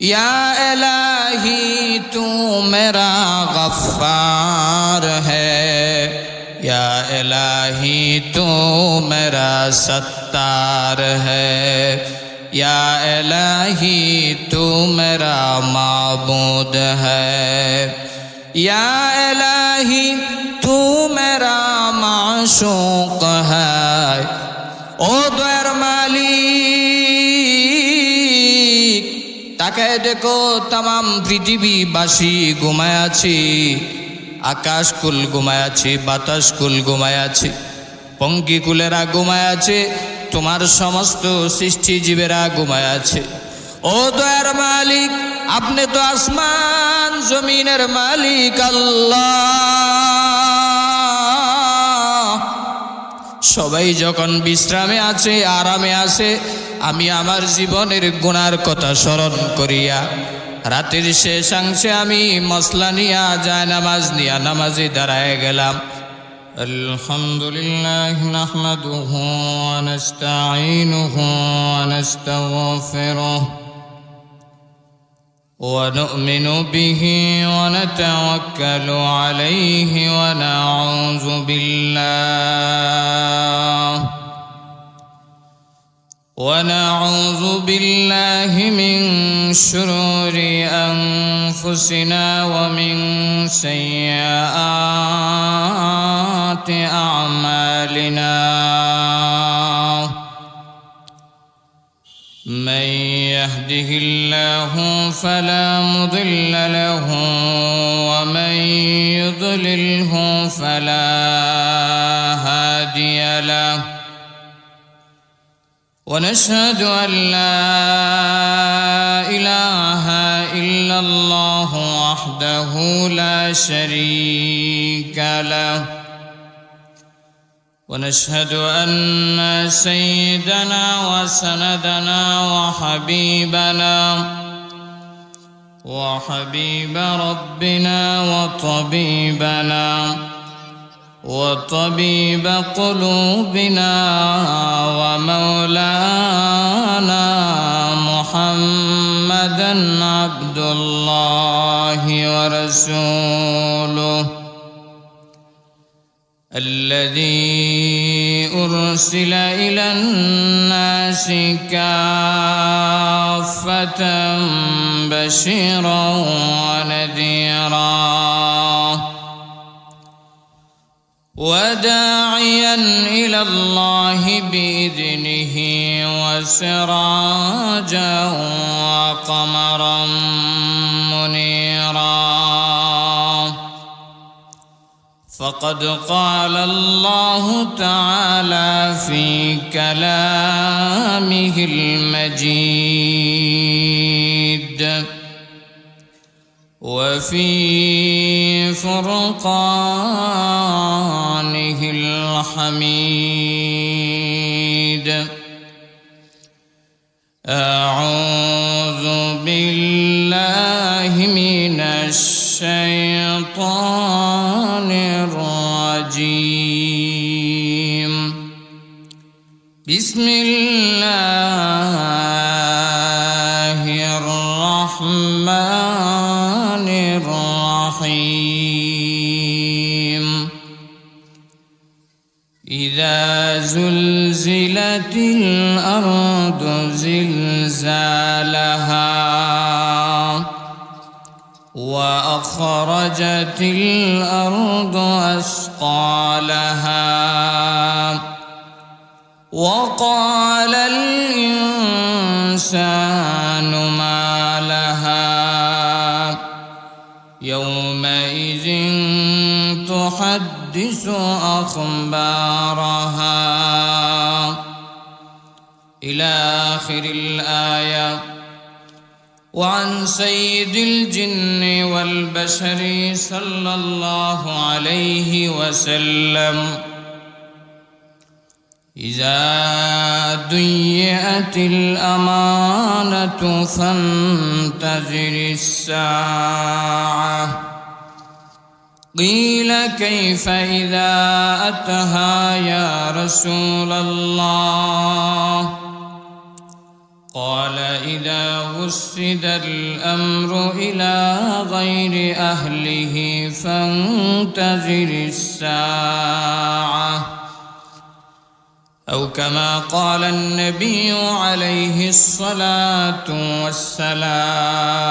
या इलाही तू मेरा गफ्फार है, या इलाही तू मेरा सत्तार है, या इलाही तू मेरा माबूद है, या इलाही तू मेरा माशूक है। ओ द्वार मालिक, তাকায় দেখো तमाम পৃথিবীবাসী ঘুমায় আছে, আকাশ কুল ঘুমায় আছে, বাতাস কুল ঘুমায় আছে, পঙ্কিকুলেরা ঘুমায় আছে, তোমার সমস্ত সৃষ্টিজীবেরা ঘুমায় আছে। ও দয়ার মালিক, আপনি তো আসমান জমিনের মালিক আল্লাহ। সবাই যখন বিশ্রামে আছে, আরামে আছে, আমি আমার জীবনের গুনার কথা স্মরণ করিয়া রাতের শেষাংশে আমি মসলা নিয়া যায় নামাজ নিয়া নামাজে দাঁড়ায় গেলাম। আলহামদুলিল্লাহ নাহমাদুহু ওয়া নাস্তাঈনুহু ওয়া নাস্তাগফিরুহু ওয়া নু'মিনু বিহি ওয়া নাতাওয়াক্কালু আলাইহি ওয়া নাউযু بالله من شرور أنفسنا ومن سيئات أعمالنا، من يهده الله فلا مضل له ومن يضلله فلا هادي له، ونشهد أن لا إله إلا الله وحده لا شريك له، ونشهد أن سيدنا وسندنا وحبيب ربنا وطبيب قلوبنا ومولانا محمدا عبد الله ورسوله، الذي أرسل إلى الناس كافة بشيرا ونذيرا وداعيا إلى الله بإذنه وسراجا وقمرا منيرا، فقد قال الله تعالى في كلامه المجيد وفي فرقانه الحميد. أعوذ بالله من الشيطان الرجيم. بسم الله الرحمن الرحيم. إذا زلزلت الأرض زلزالها وأخرجت الأرض أثقالها وقال الإنسان ما لها يومئذ تحدث أخبارها إلى آخر الآية. وعن سيد الجن والبشر صلى الله عليه وسلم: إذا ضيعت الأمانة فانتظر الساعة. قيل: كيف إذا أتها يا رسول الله؟ قال إذا وسد الأمر إلى غير أهله فانتظر الساعة أو كما قال النبي عليه الصلاة والسلام.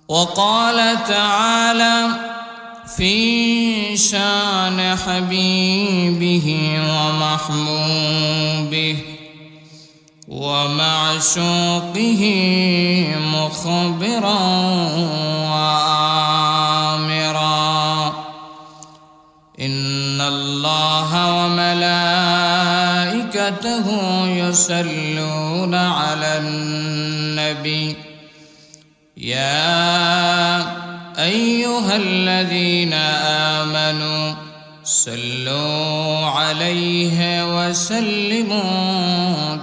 وقال تعالى في شان حبيبه ومحبوبه ومعشوقه مخبرا وآمرا إن الله وملائكته يصلون على النبي يا أيها الذين آمنوا صلوا عليه وسلموا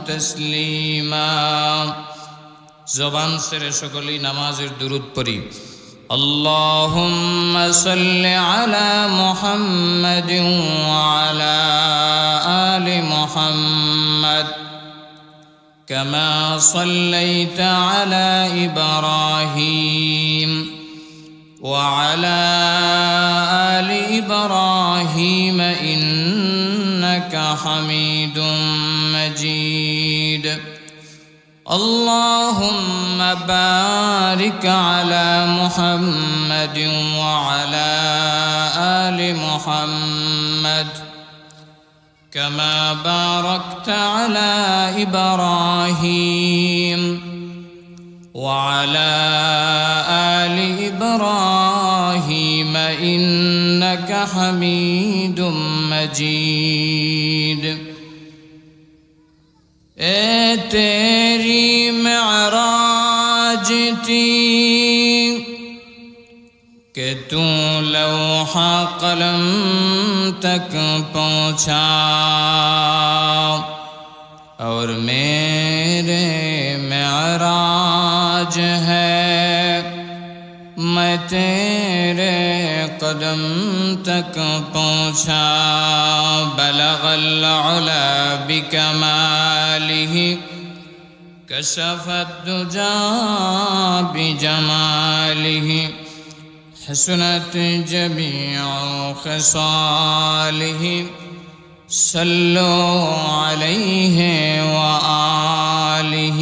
تسليما. জবান ছেড়ে সকলেই নামাজের দুরূদ পড়ি। اللهم صل على محمد وعلى آل محمد كما صليت على إبراهيم وعلى آل إبراهيم إنك حميد مجيد. اللهم بارك على محمد وعلى آل محمد كما باركت على إبراهيم وعلى آل إبراهيم إنك حميد مجيد. اے تیری معراج تھی کہ تو لوح قلم تک پہنچا اور میرے معراج ہے میں تیرے قدم تک پہنچا. بلغ العلا بکمالہ کشف الدجى بجمالہ حسنت جميع خصاله صلوا عليه وآله.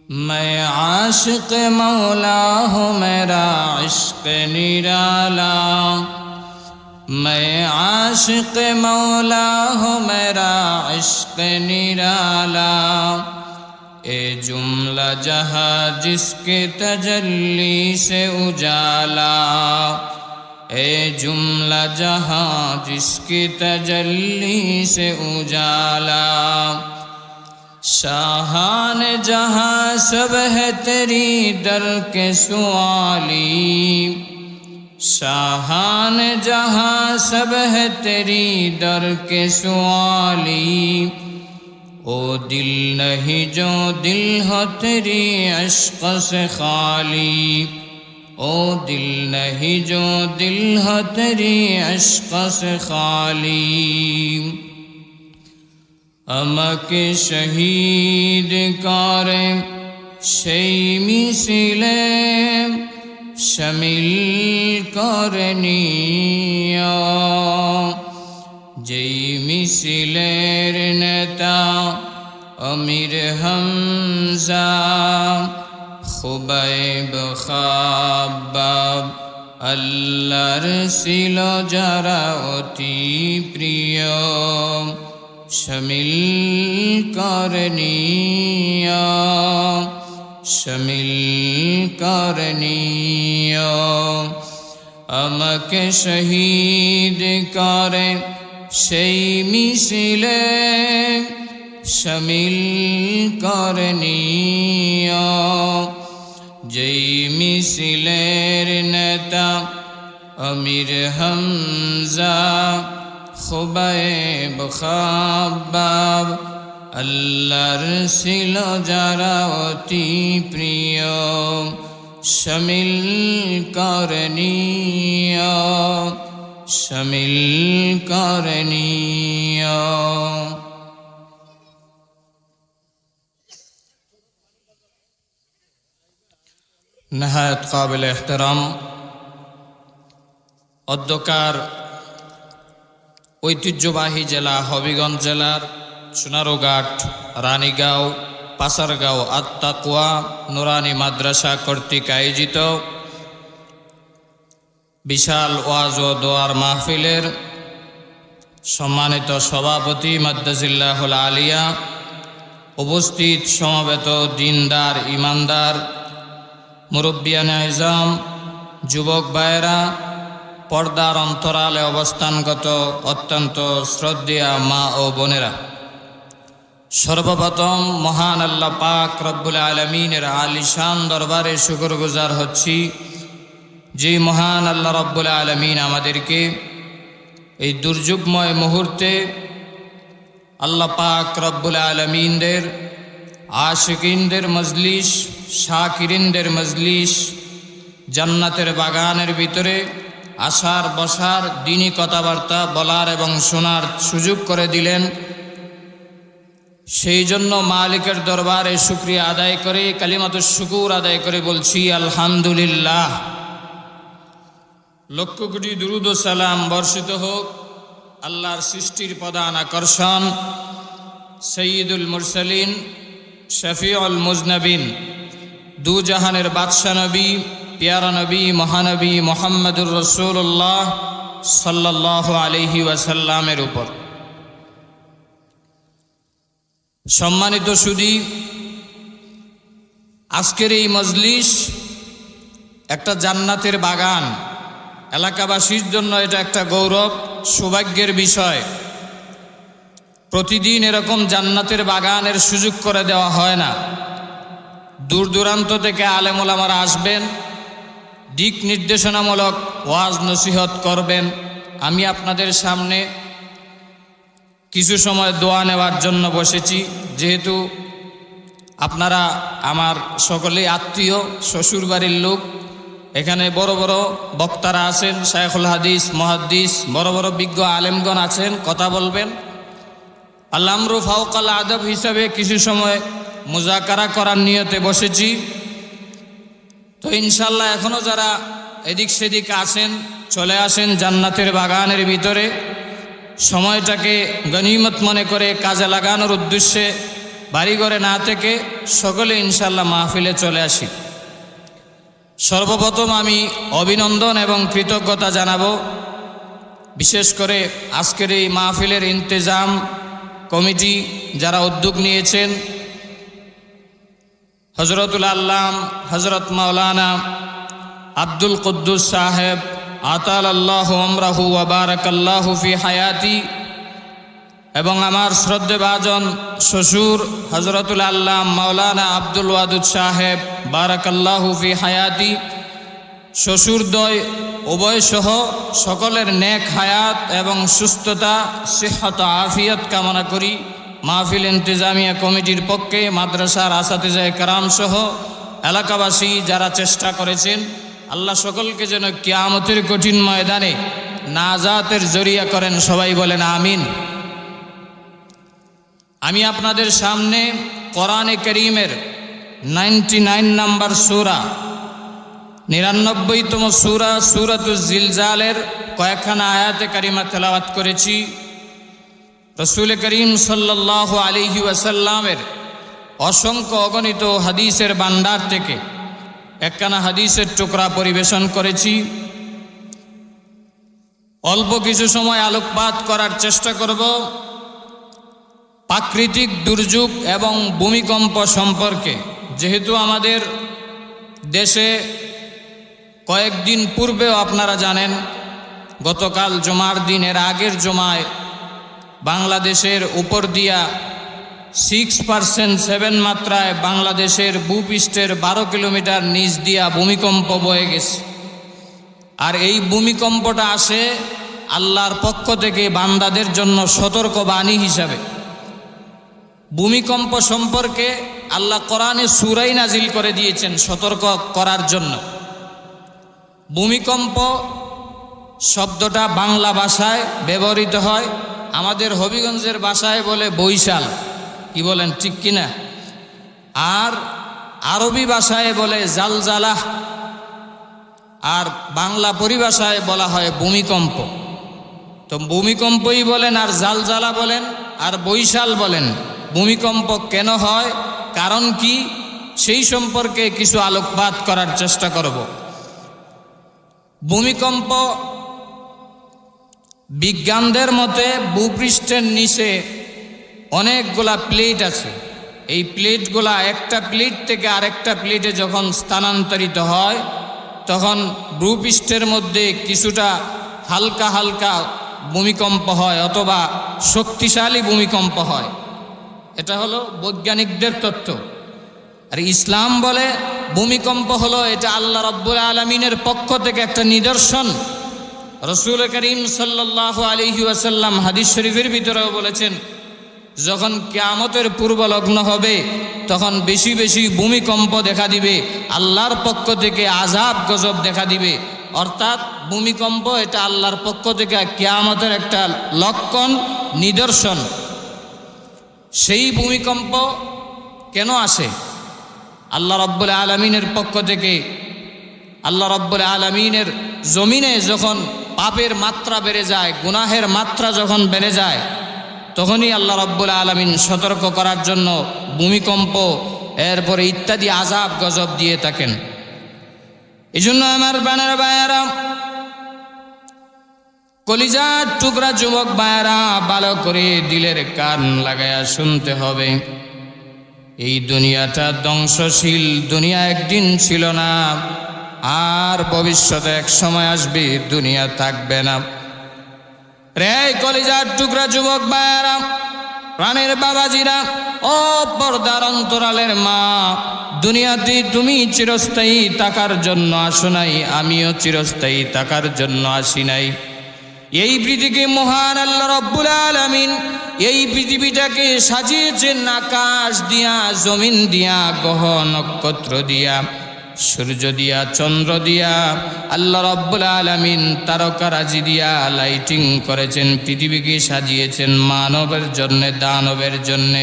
میں عاشق مولا ہوں میرا عشق نرالا میں عاشق مولا ہوں میرا عشق نرالا. اے جملہ جہاں جس کے تجلی سے اجالا اے جملہ جہاں جس کی تجلی سے اجالا. شاہان جہاں سب ہے تیری در کے سوالی شاہان جہاں سب ہے تیری در کے سوالی. او دل نہیں جو دل ہو تیری عشق سے خالی او دل نہیں جو دل ہو تیری عشق سے خالی. আমাকে শহীদ করে সেই মিছিলে শামিল করে নিও যেই মিছিলের নেতা আমির হামজা খুবাইব খাব্বাব আল্লাহর ছিল যারা অতি প্রিয় শামিল করনিয়া শামিল করনিয়া. আমাকে শহীদ করে সেই মিছিলে শামিল করনিয়া যেই মিছিলের নেতা আমির হামজা খুবাইব খাব্বাব আল্লাহর ছিল যারা অতি প্রিয় শামিল করনিয়া শামিল করনিয়া. নেহায়েত কাবিল এহতেরাম অধ্যকার ঐতিহ্যবাহী জেলা হবিগঞ্জ জেলার সোনারুঘাট, রানীগাঁও, পাচারগাঁও আত-তাকওয়া নুরানি মাদ্রাসা কর্তৃক আয়োজিত বিশাল ওয়াজ ও দোয়ার মাহফিলের সম্মানিত সভাপতি মাদ্দাজিল্লাহুল আলিয়া, উপস্থিত সমবেত দিনদার ইমানদার মুরব্বিয়ানে আযম, যুবক ভাইয়েরা, পর্দার অন্তরালে অবস্থানগত অত্যন্ত শ্রদ্ধেয়া মা ও বোনেরা, সর্বপ্রথম মহান আল্লাহ পাক রব্বুল আলামিনের আলিশান দরবারে শুকরগুজার হচ্ছি, যে মহান আল্লাহ রব্বুল আলামিন আমাদেরকে এই দুর্যোগময় মুহূর্তে আল্লাহ পাক রব্বুল আলামিনদের আশিকিনদের মজলিস, শাকিরিনদের মজলিস, জান্নাতের বাগানের ভিতরে আসার বসার দ্বীনি কথাবার্তা বলার এবং শোনার সুযোগ করে দিলেন। সেই জন্য মালিকের দরবারে শুকরিয়া আদায় করে কালিমাতুশ শুকুর আদায় করে বলছি আলহামদুলিল্লাহ। লক্ষ কোটি দুরুদ ও সালাম বর্ষিত হোক আল্লাহর সৃষ্টির প্রধান আকর্ষণ সৈয়দুল মুরসালিন, শফিউল মুজনবিন, দু জাহানের বাদশা নবী, পিয়ারা নবী, মহানবী মুহাম্মদুর রাসূলুল্লাহ সাল্লাল্লাহু আলাইহি ওয়াসাল্লামের উপর। সম্মানিত সুধী, আজকের এই মজলিস একটা জান্নাতের বাগান। এলাকাবাসীর জন্য এটা একটা গৌরব, সৌভাগ্যের বিষয়। প্রতিদিন এরকম জান্নাতের বাগানের সুযোগ করে দেওয়া হয় না। দূর দূরান্ত থেকে আলেম ওলামারা আসবেন, দিক নির্দেশনামূলক ওয়াজ নসিহত করবেন। আমি আপনাদের সামনে কিছু সময় দোয়া নেওয়ার জন্য বসেছি। যেহেতু আপনারা আমার সকলেই আত্মীয়, শ্বশুর বাড়ির লোক, এখানে বড় বড় বক্তারা আছেন, শায়খুল হাদিস, মুহাদ্দিস, বড় বড় বিজ্ঞ আলেমগণ আছেন, কথা বলবেন। আল আমরু ফাওকাল আদব হিসাবে কিছু সময় মুজাকারা করার নিয়তে বসেছি। তো ইনশাল্লাহ এখনও যারা এদিক সেদিক আছেন, চলে আসেন জান্নাতের বাগানের ভিতরে। সময়টাকে গনিমত মনে করে কাজে লাগানোর উদ্দেশ্যে বাড়িঘরে না থেকে সকলে ইনশাল্লাহ মাহফিলে চলে আসি। সর্বপ্রথম আমি অভিনন্দন এবং কৃতজ্ঞতা জানাবো বিশেষ করে আজকের এই মাহফিলের ইন্তেজাম কমিটি যারা উদ্যোগ নিয়েছেন, হজরতুল আল্লাম হজরত মাওলানা আব্দুল কুদ্দুস সাহেব আতাল আল্লাহু আমরাহু ওয়া বারাকাল্লাহু ফি হায়াতি, এবং আমার শ্রদ্ধেভাজন শ্বশুর হজরতুল আল্লাম মাওলানা আব্দুল ওয়াদুদ সাহেব বারাকাল্লাহু ফি হায়াতি, শ্বশুরদ্বয় উভয়সহ সকলের নেক হায়াত এবং সুস্থতা, সিহত আফিয়ত কামনা করি। মাহফিল ইন্তেজামিয়া কমিটির পক্ষে মাদ্রাসার আসাতিজায়ে কেরাম সহ এলাকাবাসী যারা চেষ্টা করেছেন, আল্লাহ সকলকে যেন কিয়ামতের কঠিন ময়দানে নাজাতের জরিয়া করেন। সবাই বলেন আমিন। আমি আপনাদের সামনে কোরআনে কারীমের 99 নম্বর সূরা, 99তম সূরা সূরাতুজ জিলজালের কয়েকখানা আয়াতে কারিমা তেলাওয়াত করেছি। রাসূল করিম সাল্লাল্লাহু আলাইহি ওয়াসাল্লামের অসংখ্য অগণিত হাদিসের ভান্ডার থেকে একখানা হাদিসের টুকরা পরিবেশন করেছি। অল্প কিছু সময় আলোকপাত করার চেষ্টা করব প্রাকৃতিক দুর্যোগ এবং ভূমিকম্প সম্পর্কে। যেহেতু আমাদের দেশে কয়েকদিন পূর্বেও আপনারা জানেন, গতকাল জুমার দিনের আগের জুমায় বাংলাদেশের উপর দিয়া 6.7 মাত্রায় বাংলাদেশের ভূপৃষ্ঠের 12 কিলোমিটার নিচ দিয়া ভূমিকম্প বয়ে গেছে। আর এই ভূমিকম্পটা আসে আল্লাহর পক্ষ থেকে বান্দাদের জন্য সতর্কবাণী হিসাবে। ভূমিকম্প সম্পর্কে আল্লাহ কোরআনে সূরাই নাজিল করে দিয়েছেন সতর্ক করার জন্য। ভূমিকম্প শব্দটা বাংলা ভাষায় ব্যবহৃত হয়, আমাদের হবিগঞ্জের ভাষায় বলে বৈশাল। কি বলেন, ঠিক কিনা? আর আরবি ভাষায় বলে জালজালাহ, আর বাংলা পরিভাষায় বলা হয় ভূমিকম্প। তো ভূমিকম্পই বলেন আর জালজালা বলেন আর বৈশাল বলেন, ভূমিকম্প কেন হয়, কারণ কি, সেই সম্পর্কে কিছু আলোকপাত করার চেষ্টা করব। ভূমিকম্প বিজ্ঞানদের মতে ভূপৃষ্ঠের নিচে অনেকগুলা প্লেট আছে। এই প্লেটগুলা একটা প্লেট থেকে আরেকটা প্লেটে যখন স্থানান্তরিত হয় তখন ভূপৃষ্ঠের মধ্যে কিছুটা হালকা হালকা ভূমিকম্প হয় অথবা শক্তিশালী ভূমিকম্প হয়। এটা হলো বৈজ্ঞানিকদের তত্ত্ব। আর ইসলাম বলে ভূমিকম্প হলো এটা আল্লাহ রাব্বুল আলামিনের পক্ষ থেকে একটা নিদর্শন। রাসূল করিম সাল্লাল্লাহু আলাইহি ওয়াসাল্লাম হাদিস শরীফের ভিতরেও বলেছেন, যখন কিয়ামতের পূর্ব লগ্ন হবে তখন বেশি বেশি ভূমিকম্প দেখা দিবে, আল্লাহর পক্ষ থেকে আযাব গজব দেখা দিবে। অর্থাৎ ভূমিকম্প এটা আল্লাহর পক্ষ থেকে কিয়ামতের একটা লক্ষণ, নিদর্শন। সেই ভূমিকম্প কেন আসে? আল্লাহ রাব্বুল আলামিনের পক্ষ থেকে। আল্লাহ রাব্বুল আলামিনের জমিনে যখন পাপের মাত্রা বেড়ে যায়, গুনাহের মাত্রা যখন বেড়ে যায়, তখনই আল্লাহ রাব্বুল আলামিন সতর্ক করার জন্য ভূমিকম্প এরপরে ইত্যাদি আযাব গজব দিয়ে থাকেন। এই জন্য আমার প্রাণের ভাইয়েরা, কলিজার টুকরা যুবক ভাইয়েরা, ভালো করে দিলের কান লাগায়া শুনতে হবে। এই দুনিয়াটা ধ্বংসশীল দুনিয়া, একদিন ছিল না, আর ভবিষ্যতে এক সময় আসবে দুনিয়া থাকবে না। রে কলিজার টুকরা যুবক ভাইয়েরা, প্রাণের বাবাজিরা, ও পর্দার অন্তরালের মা, দুনিয়াতে তুমি চিরস্থায়ী থাকার জন্য আসো নাই, আমিও চিরস্থায়ী থাকার জন্য আসি নাই। এই পৃথিবীকে মহান আল্লাহ রাব্বুল আলামিন এই পৃথিবীটাকে সাজিয়েছেন আকাশ দিয়া, জমিন দিয়া, গ্রহ নক্ষত্র দিয়া, সূর্য দিয়া, চন্দ্র দিয়া, আল্লাহ রাব্বুল আলামিন তারকারাজি দিয়া লাইটিং করেছেন, পৃথিবীকে সাজিয়েছেন মানবের জন্যে, দানবের জন্যে।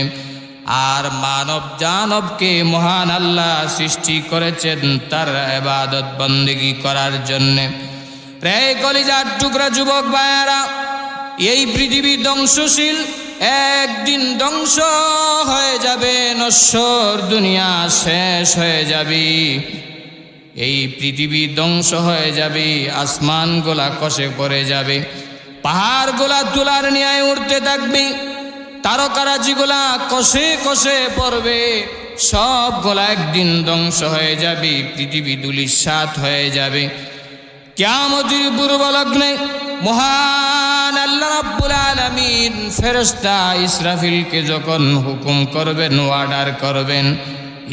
আর মানব দানবকে মহান আল্লাহ সৃষ্টি করেছেন তার ইবাদত বন্দেগী করার জন্যে। রে কলিজার টুকরা যুবক ভাইয়েরা, এই পৃথিবী ধ্বংসশীল, একদিন ধ্বংস হয়ে যাবে, নশ্বর দুনিয়া শেষ হয়ে যাবে। এই পৃথিবী ধ্বংস হয়ে যাবে, আসমানগুলা কষে পড়ে যাবে, পাহাড়গুলা তুলার ন্যায় উঠতে থাকবে, তারকারাজিগুলা কষে কষে পড়বে, সবগুলা একদিন ধ্বংস হয়ে যাবে, পৃথিবী ধূলিসাৎ হয়ে যাবে। কিয়ামতের পূর্ব লগ্নে মহান আল্লাহ রাব্বুল আলামিন ফেরেশতা ইসরাফিলকে যখন হুকুম করবেন, অর্ডার করবেন,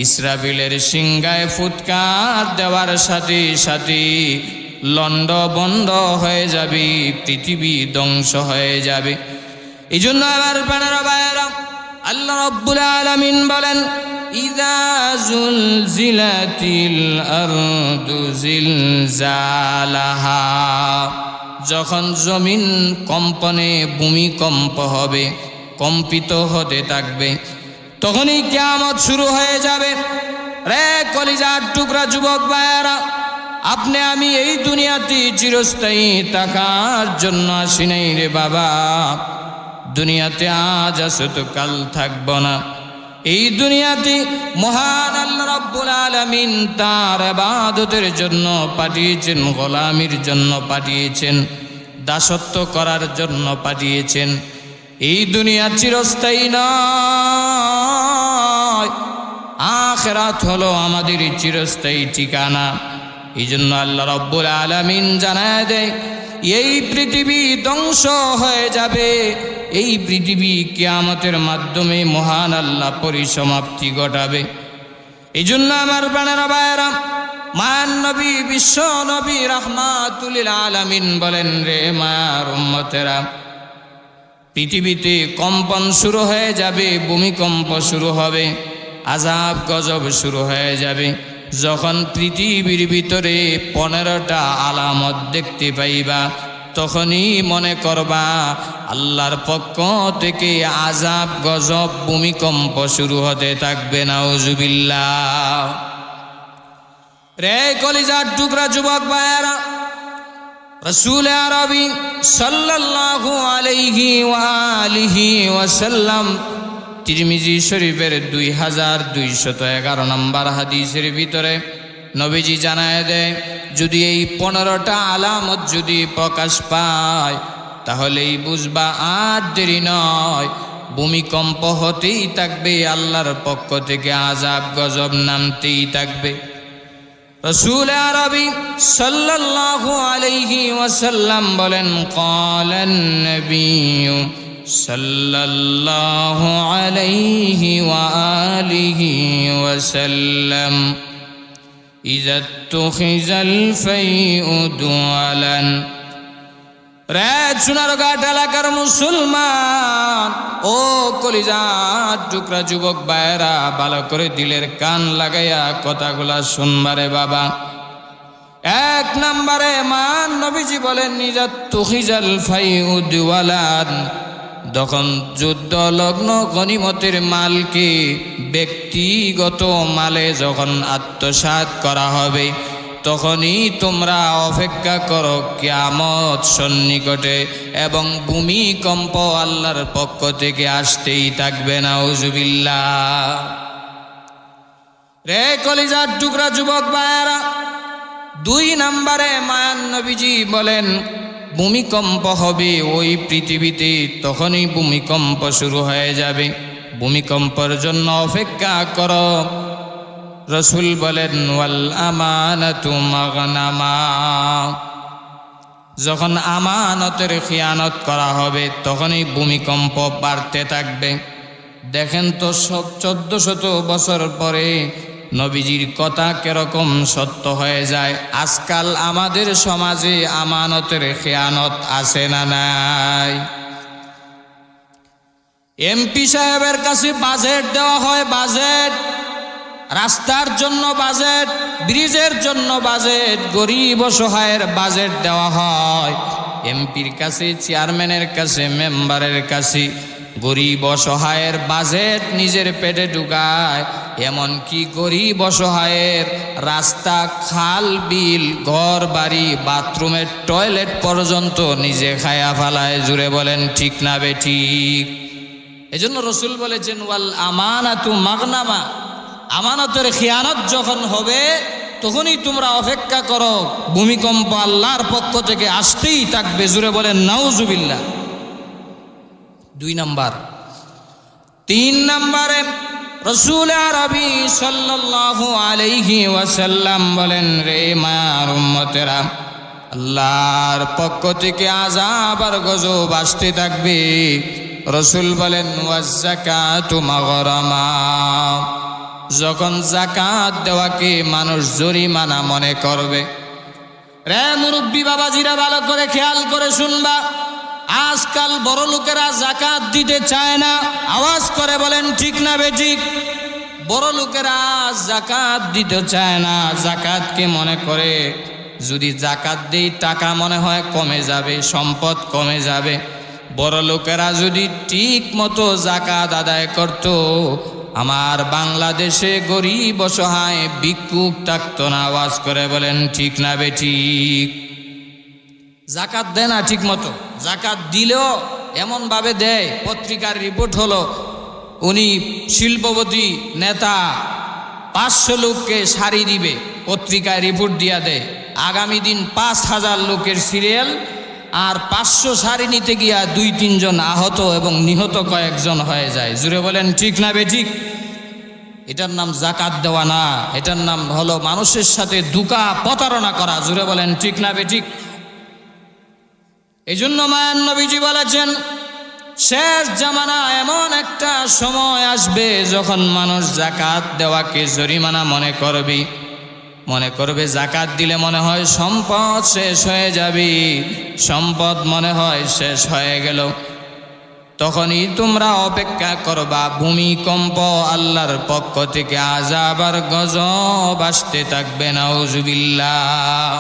ইসরাফিলের সিংহায় ফুৎকার দেওয়ার সাথে সাথে লন্ড বন্ধ হয়ে যাবে, পৃথিবী ধ্বংস হয়ে যাবে। এই জন্য আমার প্রাণেরা ভাইয়েরা, আল্লাহ রাব্বুল আলামিন বলেন, ইযা জুলজিলাতিল আরদু জিলজালাহা, যখন জমিন কম্পনে ভূমিকম্প হবে, কম্পিত হতে থাকবে, তখনই কিয়ামত শুরু হয়ে যাবে। রে কলিজার টুকরা যুবক ভাইয়েরা, আপনি আমি এই দুনিয়াতে চিরস্থায়ী থাকার জন্য আসি নাই রে বাবা। দুনিয়াতে আজ আছে তো কাল থাকবো না। এই দুনিয়াতে মহান আল্লাহ রাব্বুল আলামিন তার ইবাদতের জন্য পাঠিয়েছেন, গোলামির জন্য পাঠিয়েছেন, দাসত্ব করার জন্য পাঠিয়েছেন। এই দুনিয়া চিরস্থায়ী নয়, আখিরাত হলো আমাদের চিরস্থায়ী ঠিকানা। এই জন্য আল্লাহ রাব্বুল আলামিন জানায় দেয়, এই পৃথিবী ধ্বংস হয়ে যাবে, এই পৃথিবী কিয়ামতের মাধ্যমে মহান আল্লাহ পরিসমাপ্তি ঘটাবে। এই জন্য আমার প্রাণেরা ভাইয়েরা, মান নবী, বিশ্ব নবী রাহমাতুল লিল আলামিন বলেন, রে মার উম্মতেরা, পৃথিবীতে কম্পন শুরু হয়ে যাবে, ভূমিকম্প শুরু হবে, আযাব গজব শুরু হয়ে যাবে। যখন পৃথিবীর ভিতরে 15টা আলামত দেখতে পাইবা, তখনই মনে করবা আল্লাহর পক্ষ থেকে আযাব গজব ভূমিকম্প শুরু হতে থাকবে। নাউজুবিল্লাহ। রে কলিজার টুকরা যুবক ভাইয়েরা, রাসূল আরবি সাল্লাল্লাহু আলাইহি ওয়া আলিহি ওয়াসাল্লাম তিরমিজি শরীফের 2211 নম্বর হাদিসের ভিতরে নবীজি জানায় দেয়, যদি এই 15টা আলামত যদি প্রকাশ পায় তাহলেই বুঝবা আর দেরি নয়, ভূমিকম্প হতেই থাকবে, আল্লাহর পক্ষ থেকে আযাব গজব নামতেই থাকবে। রাসূল আরবি সাল্লাল্লাহু আলাইহি ওয়াসাল্লাম বলেন, ক্বালান নবিয়্যু সাল্লাল্লাহু আলাইহি ওয়া আলিহি ওয়াসাল্লাম, ইযা তুখিজাল ফাইউ দুআলান। রাত সোনারঘাট এলাকার মুসলমান ও কলিজার টুকরা যুবক ভাইয়েরা, ভালো করে দিলের কান লাগাইয়া কথাগুলা শুনবারে বাবা। 1 নম্বরে মান নবীজি বলেন, ইযা তুখিজাল ফাইউ দুআলান, যখন যুদ্ধ লগ্ন গনিমতের মালকে ব্যক্তিগত মালে যখন আত্মসাৎ করা হবে, তখনই তোমরা অপেক্ষা করো কিয়ামত সন্নিকটে এবং ভূমিকম্প আল্লাহর পক্ষ থেকে আসতেই থাকবে। নাউজুবিল্লাহ। রে কলিজার টুকরা যুবক ভাইয়েরা, 2 নম্বরে মায়ান নবীজি বলেন, ভূমিকম্প হবে ওই পৃথিবীতে, তখনই ভূমিকম্প শুরু হয়ে যাবে, ভূমিকম্পের জন্য অপেক্ষা করো। রাসূল বলেন, ওয়াল আমানাতু মাগনামা, যখন আমানতের খিয়ানত করা হবে তখনই ভূমিকম্প বাড়তে থাকবে। দেখেন তো 1400 বছর পরে নবীজির কথা কিরকম সত্য হয়ে যায়। আজকাল আমাদের সমাজে আমানতের খেয়ানত আছে না নাই? এমপি সাহেবের কাছে বাজেট দেওয়া হয়, বাজেট, রাস্তার জন্য বাজেট, ব্রিজের জন্য বাজেট, গরিব অসহায়ের বাজেট দেওয়া হয়। এমপির কাছে, চেয়ারম্যানের কাছে, মেম্বারের কাছে গরিব অসহায়ের বাজেট নিজের পেটে ঢুকায়। এমনকি গরিব অসহায়ের রাস্তা, খাল, বিল, ঘর বাড়ি, বাথরুমের টয়লেট পর্যন্ত নিজে খায়া ফেলায়। জুড়ে বলেন ঠিক না বেঠিক? এজন্য রাসূল বলেছেন, ওয়াল আমানাতু মাগনামা, আমানতের খিয়ানত যখন হবে তখনই তোমরা অপেক্ষা করো, ভূমিকম্প আল্লাহর পক্ষ থেকে আসতেই থাকবে। জুড়ে বলেন নাউজুবিল্লাহ। 2 নাম্বার। 3 নম্বরে রাসূল আরবি সাল্লাল্লাহু আলাইহি ওয়াসাল্লাম বলেন, রে মায়ার উম্মতেরা, আল্লাহর পক্ষ থেকে আযাব আর গজব আসতে থাকবে। রাসূল বলেন, ওয়াজ যাকাতু মাগরামা, যখন যাকাত দেওয়াকে মানুষ জরিমানা মনে করবে। রে মুরব্বী বাবাজিরা, ভালো করে খেয়াল করে শুনবা, আজকাল বড় লোকেরা যাকাত দিতে চায় না। আওয়াজ করে বলেন ঠিক না বেঠিক? বড় লোকেরা যাকাত দিতে চায় না। যাকাতকে মনে করে যদি যাকাত দেই টাকা মনে হয় কমে যাবে, সম্পদ কমে যাবে। বড় লোকেরা যদি ঠিক মতো যাকাত আদায় করত, আমার বাংলাদেশে গরিব অসহায় ভিক্ষুক থাকতো না। আওয়াজ করে বলেন ঠিক না বেঠিক? যাকাত দেয় না ঠিক মতো। যাকাত দিলেও এমন ভাবে দেয়, পত্রিকার রিপোর্ট হলো উনি শিল্পপতি নেতা 500 লোককে শাড়ি দিবে, পত্রিকায় রিপোর্ট দিয়া দেয়। আগামী দিন 5000 লোকের সিরিয়াল, আর 500 শাড়ি নিতে গিয়া 2-3 জন আহত এবং নিহত কয়েকজন হয়ে যায়। জুড়ে বলেন ঠিক না বেঠিক? এটার নাম যাকাত দেওয়া না, এটার নাম হলো মানুষের সাথে ধোঁকা, প্রতারণা করা। জুড়ে বলেন ঠিক না বেঠিক? এই জন্য মায়ান নবীজি বলেছেন, শেষ জামানা এমন একটা সময় আসবে যখন মানুষ যাকাত দেওয়াকে জরিমানা মনে করবে যাকাত দিলে মনে হয় সম্পদ শেষ হয়ে যাবে, সম্পদ মনে হয় শেষ হয়ে গেল। তখনই তোমরা অপেক্ষা করবা, ভূমিকম্প আল্লাহর পক্ষ থেকে আযাব আর গজব আসতে থাকবে। নাউজুবিল্লাহ।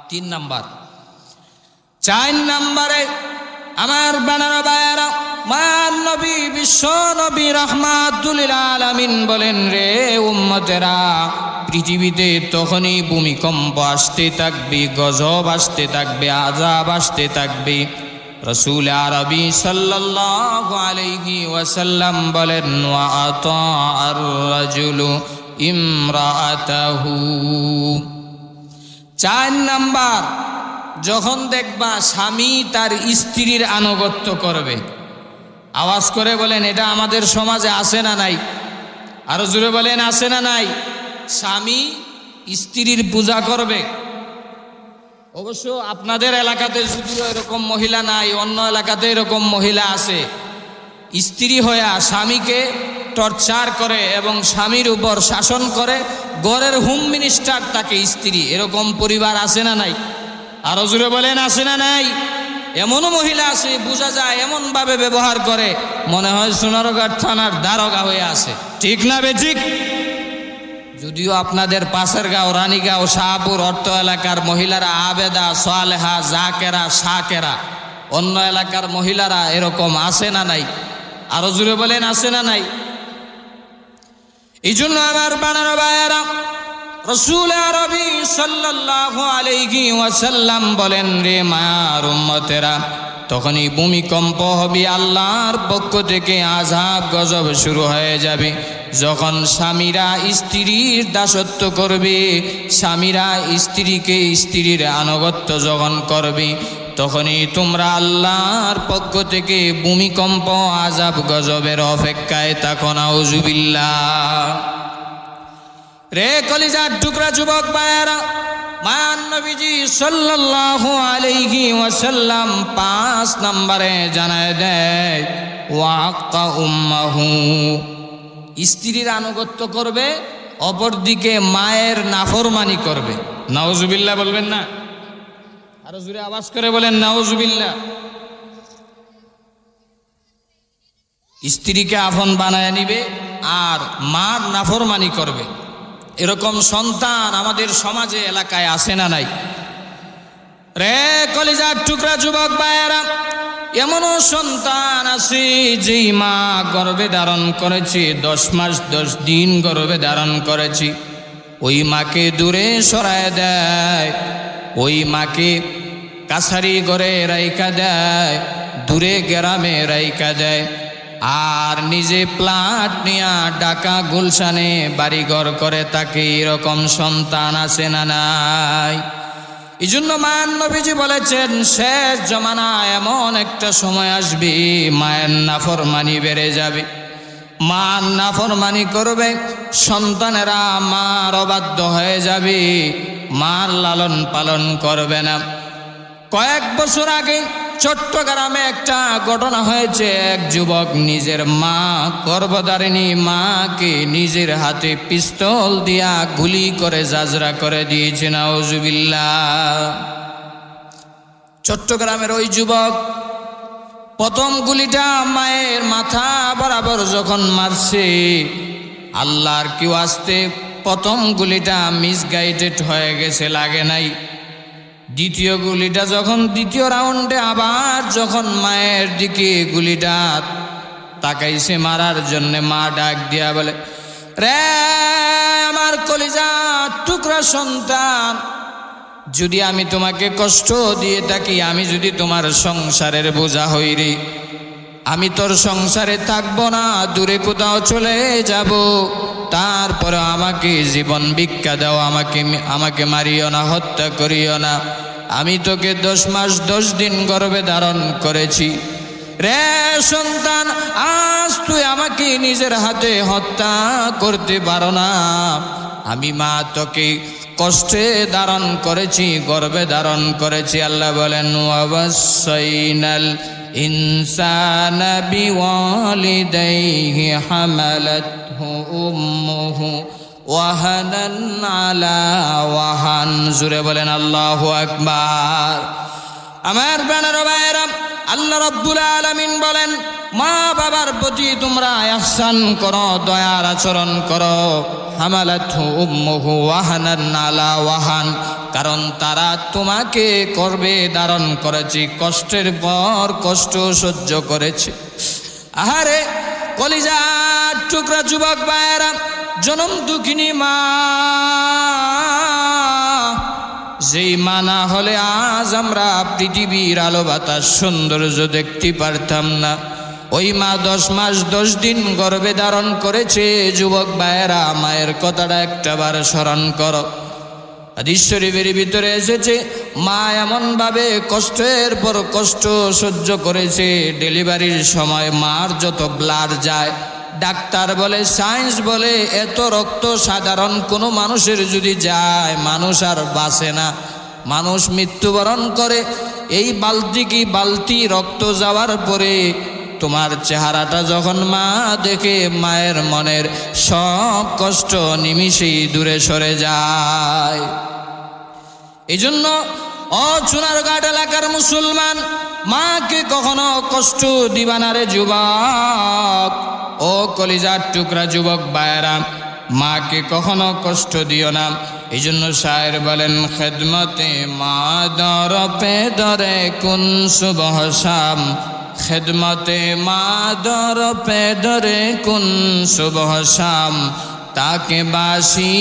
3 নাম্বার, 4 নম্বরে আমার বানার ভাইয়েরা, মায়ার নবী বিশ্ব নবী রাহমাতুল লিল আলামিন বলেন, রে উম্মতেরা, পৃথিবীতে তখনই ভূমিকম্প আসতে থাকবে, গজব আসতে থাকবে, আযাব আসতে থাকবে। রাসূল আরবি সাল্লাল্লাহু আলাইহি ওয়াসাল্লাম বলেন, ওয়া আতাআর রাজুলু ইমরাআতাহু। 4 নাম্বার, যখন দেখবা স্বামী তার স্ত্রীর আনুগত্য করবে। আওয়াজ করে বলেন, এটা আমাদের সমাজে আছে না নাই? আরো জোরে বলেন, আছে না নাই? স্বামী স্ত্রীর পূজা করবে। অবশ্য আপনাদের এলাকাতে যদিও এরকম মহিলা নাই, অন্য এলাকাতে এরকম মহিলা আছে। স্ত্রী হইয়া স্বামীকে টর্চার করে এবং স্বামীর উপর শাসন করে, ঘরের হোম মিনিস্টার তাকে স্ত্রী। এরকম পরিবার আছে না নাই? আরো জোরে বলেন, আছে না নাই? এমনও মহিলা আছে, বোঝা যায় এমন ভাবে ব্যবহার করে, মনে হয় সোনারগাঁও থানার দারোগা হয়ে আছে। ঠিক না বেঠিক? যদিও আপনাদের পাশের গাঁও, রানীগাঁও, শাহপুর অর্থ এলাকার মহিলারা আবেদা, সালেহা, জাকেরা, শাকেরা। অন্য এলাকার মহিলারা এরকম আছে না নাই? আরো জোরে বলেন, আছে না নাই? এই জন্য আমার বানানো ভাইয়েরা, রাসূল আরবি সাল্লাল্লাহু আলাইহি ওয়াসাল্লাম বলেন, রে মায়ার উম্মতেরা, তখনই ভূমিকম্প হবে, আল্লাহর পক্ষ থেকে আযাব গজব শুরু হয়ে যাবে। যখন স্বামীরা স্ত্রীর দাসত্ব করবে, স্বামীরা স্ত্রীকে স্ত্রীর আনুগত্য যখন করবে, তখনই তোমরা আল্লাহর পক্ষ থেকে ভূমিকম্প আযাব গজবের অপেক্ষায় থাকো। নাউজুবিল্লাহ। রে কলিজার টুকরা যুবক ভাইয়েরা, মায়ার নবীজি সাল্লাল্লাহু আলাইহি ওয়াসাল্লাম 5 নম্বরে জানায় দেয়, ওয়াক্তা উম্মাহু, স্ত্রীর আনুগত্য করবে, অপরদিকে মায়ের নাফরমানি করবে। নাউজুবিল্লাহ বলবেন না? আরো জোরে আওয়াজ করে বলেন, নাউজুবিল্লাহ। স্ত্রীকে আপন বানায় নিবে আর মার নাফরমানি করবে। এরকম সন্তান আমাদের সমাজে এলাকায় আছে না নাই? রে কলিজার টুকরা যুবক ভাইয়েরা, এমনও সন্তান আছে যেই মা গর্ভে ধারণ করেছে, 10 মাস 10 দিন গর্ভে ধারণ করেছি, ওই মাকে দূরে সরায় দেয়, ওই মাকে কাছারি ঘরে রাইখা দেয়, দূরে গ্রামে রাইখা দেয়, আর নিজে প্লাট নিয়া ঢাকা গুলশানে বাড়িঘর করে থাকে। এরকম সন্তান আছে না নাই? এই জন্য মায়ার নবীজি বলেছেন, শেষ জমানায় এমন একটা সময় আসবে, মায়ের নাফরমানি বেড়ে যাবে, মার নাফরমানি করবে, সন্তানেরা মার অবাধ্য হয়ে যাবে, মার লালন পালন করবে না। কয়েক বছর আগে চট্টগ্রামে একটা ঘটনা হয়েছে। এক যুবক নিজের মা, গর্ভধারিণী মাকে নিজের হাতে পিস্তল দিয়া গুলি করে জাজরা করে দিয়েছে। নাউজুবিল্লাহ। চট্টগ্রামের ওই যুবক প্রথম গুলিটা মায়ের মাথা বরাবর যখন মারছে, আল্লাহর কি ওয়াস্তে প্রথম গুলিটা মিসগাইডেড হয়ে গেছে, লাগে নাই। দ্বিতীয় গুলিটা যখন দ্বিতীয় রাউন্ডে আবার যখন মায়ের দিকে গুলিটা তাকাইছে মারার জন্য, মা ডাক দিয়া বলে, রে আমার কলিজা টুকরা সন্তান, যদি আমি তোমাকে কষ্ট দিয়ে থাকি, আমি যদি তোমার সংসারের বোঝা হই রে, আমি তোর সংসারে থাকবো না, দূরে কোথাও চলে যাব, তারপরে আমাকে জীবন ভিক্ষা দাও, আমাকে মারিও না, হত্যা করিও না। আমি তোকে 10 মাস 10 দিন গর্ভে ধারণ করেছি। রে সন্তান, আজ তুই আমাকে নিজের হাতে হত্যা করতে পারো না। আমি মা তোকে কষ্টে ধারণ করেছি, গর্ভে ধারণ করেছি। আল্লাহ বলেন, ওয়াসাইনাল ইনসানা বিওয়ালিদাইহি হামালাতহু উম্মুহু ওয়াহানান আলা ওয়াহান। জুড়ে বলেন আল্লাহু আকবার। আমার বানার ভাইরা, আল্লাহ রাব্বুল আলামিন বলেন, মা বাবার প্রতি তোমরা ইহসান করো, দয়ার আচরণ করো। হামালাতহু উম্মুহু ওয়াহানান আলা ওয়াহান, কারণ তারা তোমাকে গর্ভে ধারণ করেছে, কষ্টের পর কষ্ট সহ্য করেছে। আহারে কলিজার টুকরা যুবক ভাইয়েরা, জনম দুঃখিনী মা, যেই মা না হলে আজ আমরা পৃথিবীর আলো বাতাস সৌন্দর্য দেখতে পারতাম না। ওই মা 10 মাস 10 দিন গর্ভে ধারণ করেছে। যুবক ভাইয়েরা, মায়ের কথাটা একটাবার স্মরণ করো। হাদিস শরীফের ভিতরে এসেছে, মা এমনভাবে কষ্টের পর কষ্ট সহ্য করেছে, ডেলিভারির সময় মার যত ব্লাড যায়, ডাক্তার বলে, সায়েন্স বলে, এত রক্ত সাধারণ কোনো মানুষের যদি যায়, মানুষ আর বাঁচে না, মানুষ মৃত্যুবরণ করে। এই বালতি রক্ত যাওয়ার পরে তোমার চেহারাটা যখন মা দেখে, মায়ের মনের সব কষ্ট নিমিষেই দূরে সরে যায়। এই জন্য চুনারঘাট এলাকার মুসলমান, মাকে কখনো কষ্ট দিবা না রে যুবক। ও কলিজার টুকরা যুবক ভাইয়েরা, মাকে কখনো কষ্ট দিও না। এই জন্য শায়ের বলেন, খেদমতে মা দর পে দরে কুন সুবহ শাম, খেদমতে মা দর পে দরে কুন সুবহ শাম, তাকে বাসি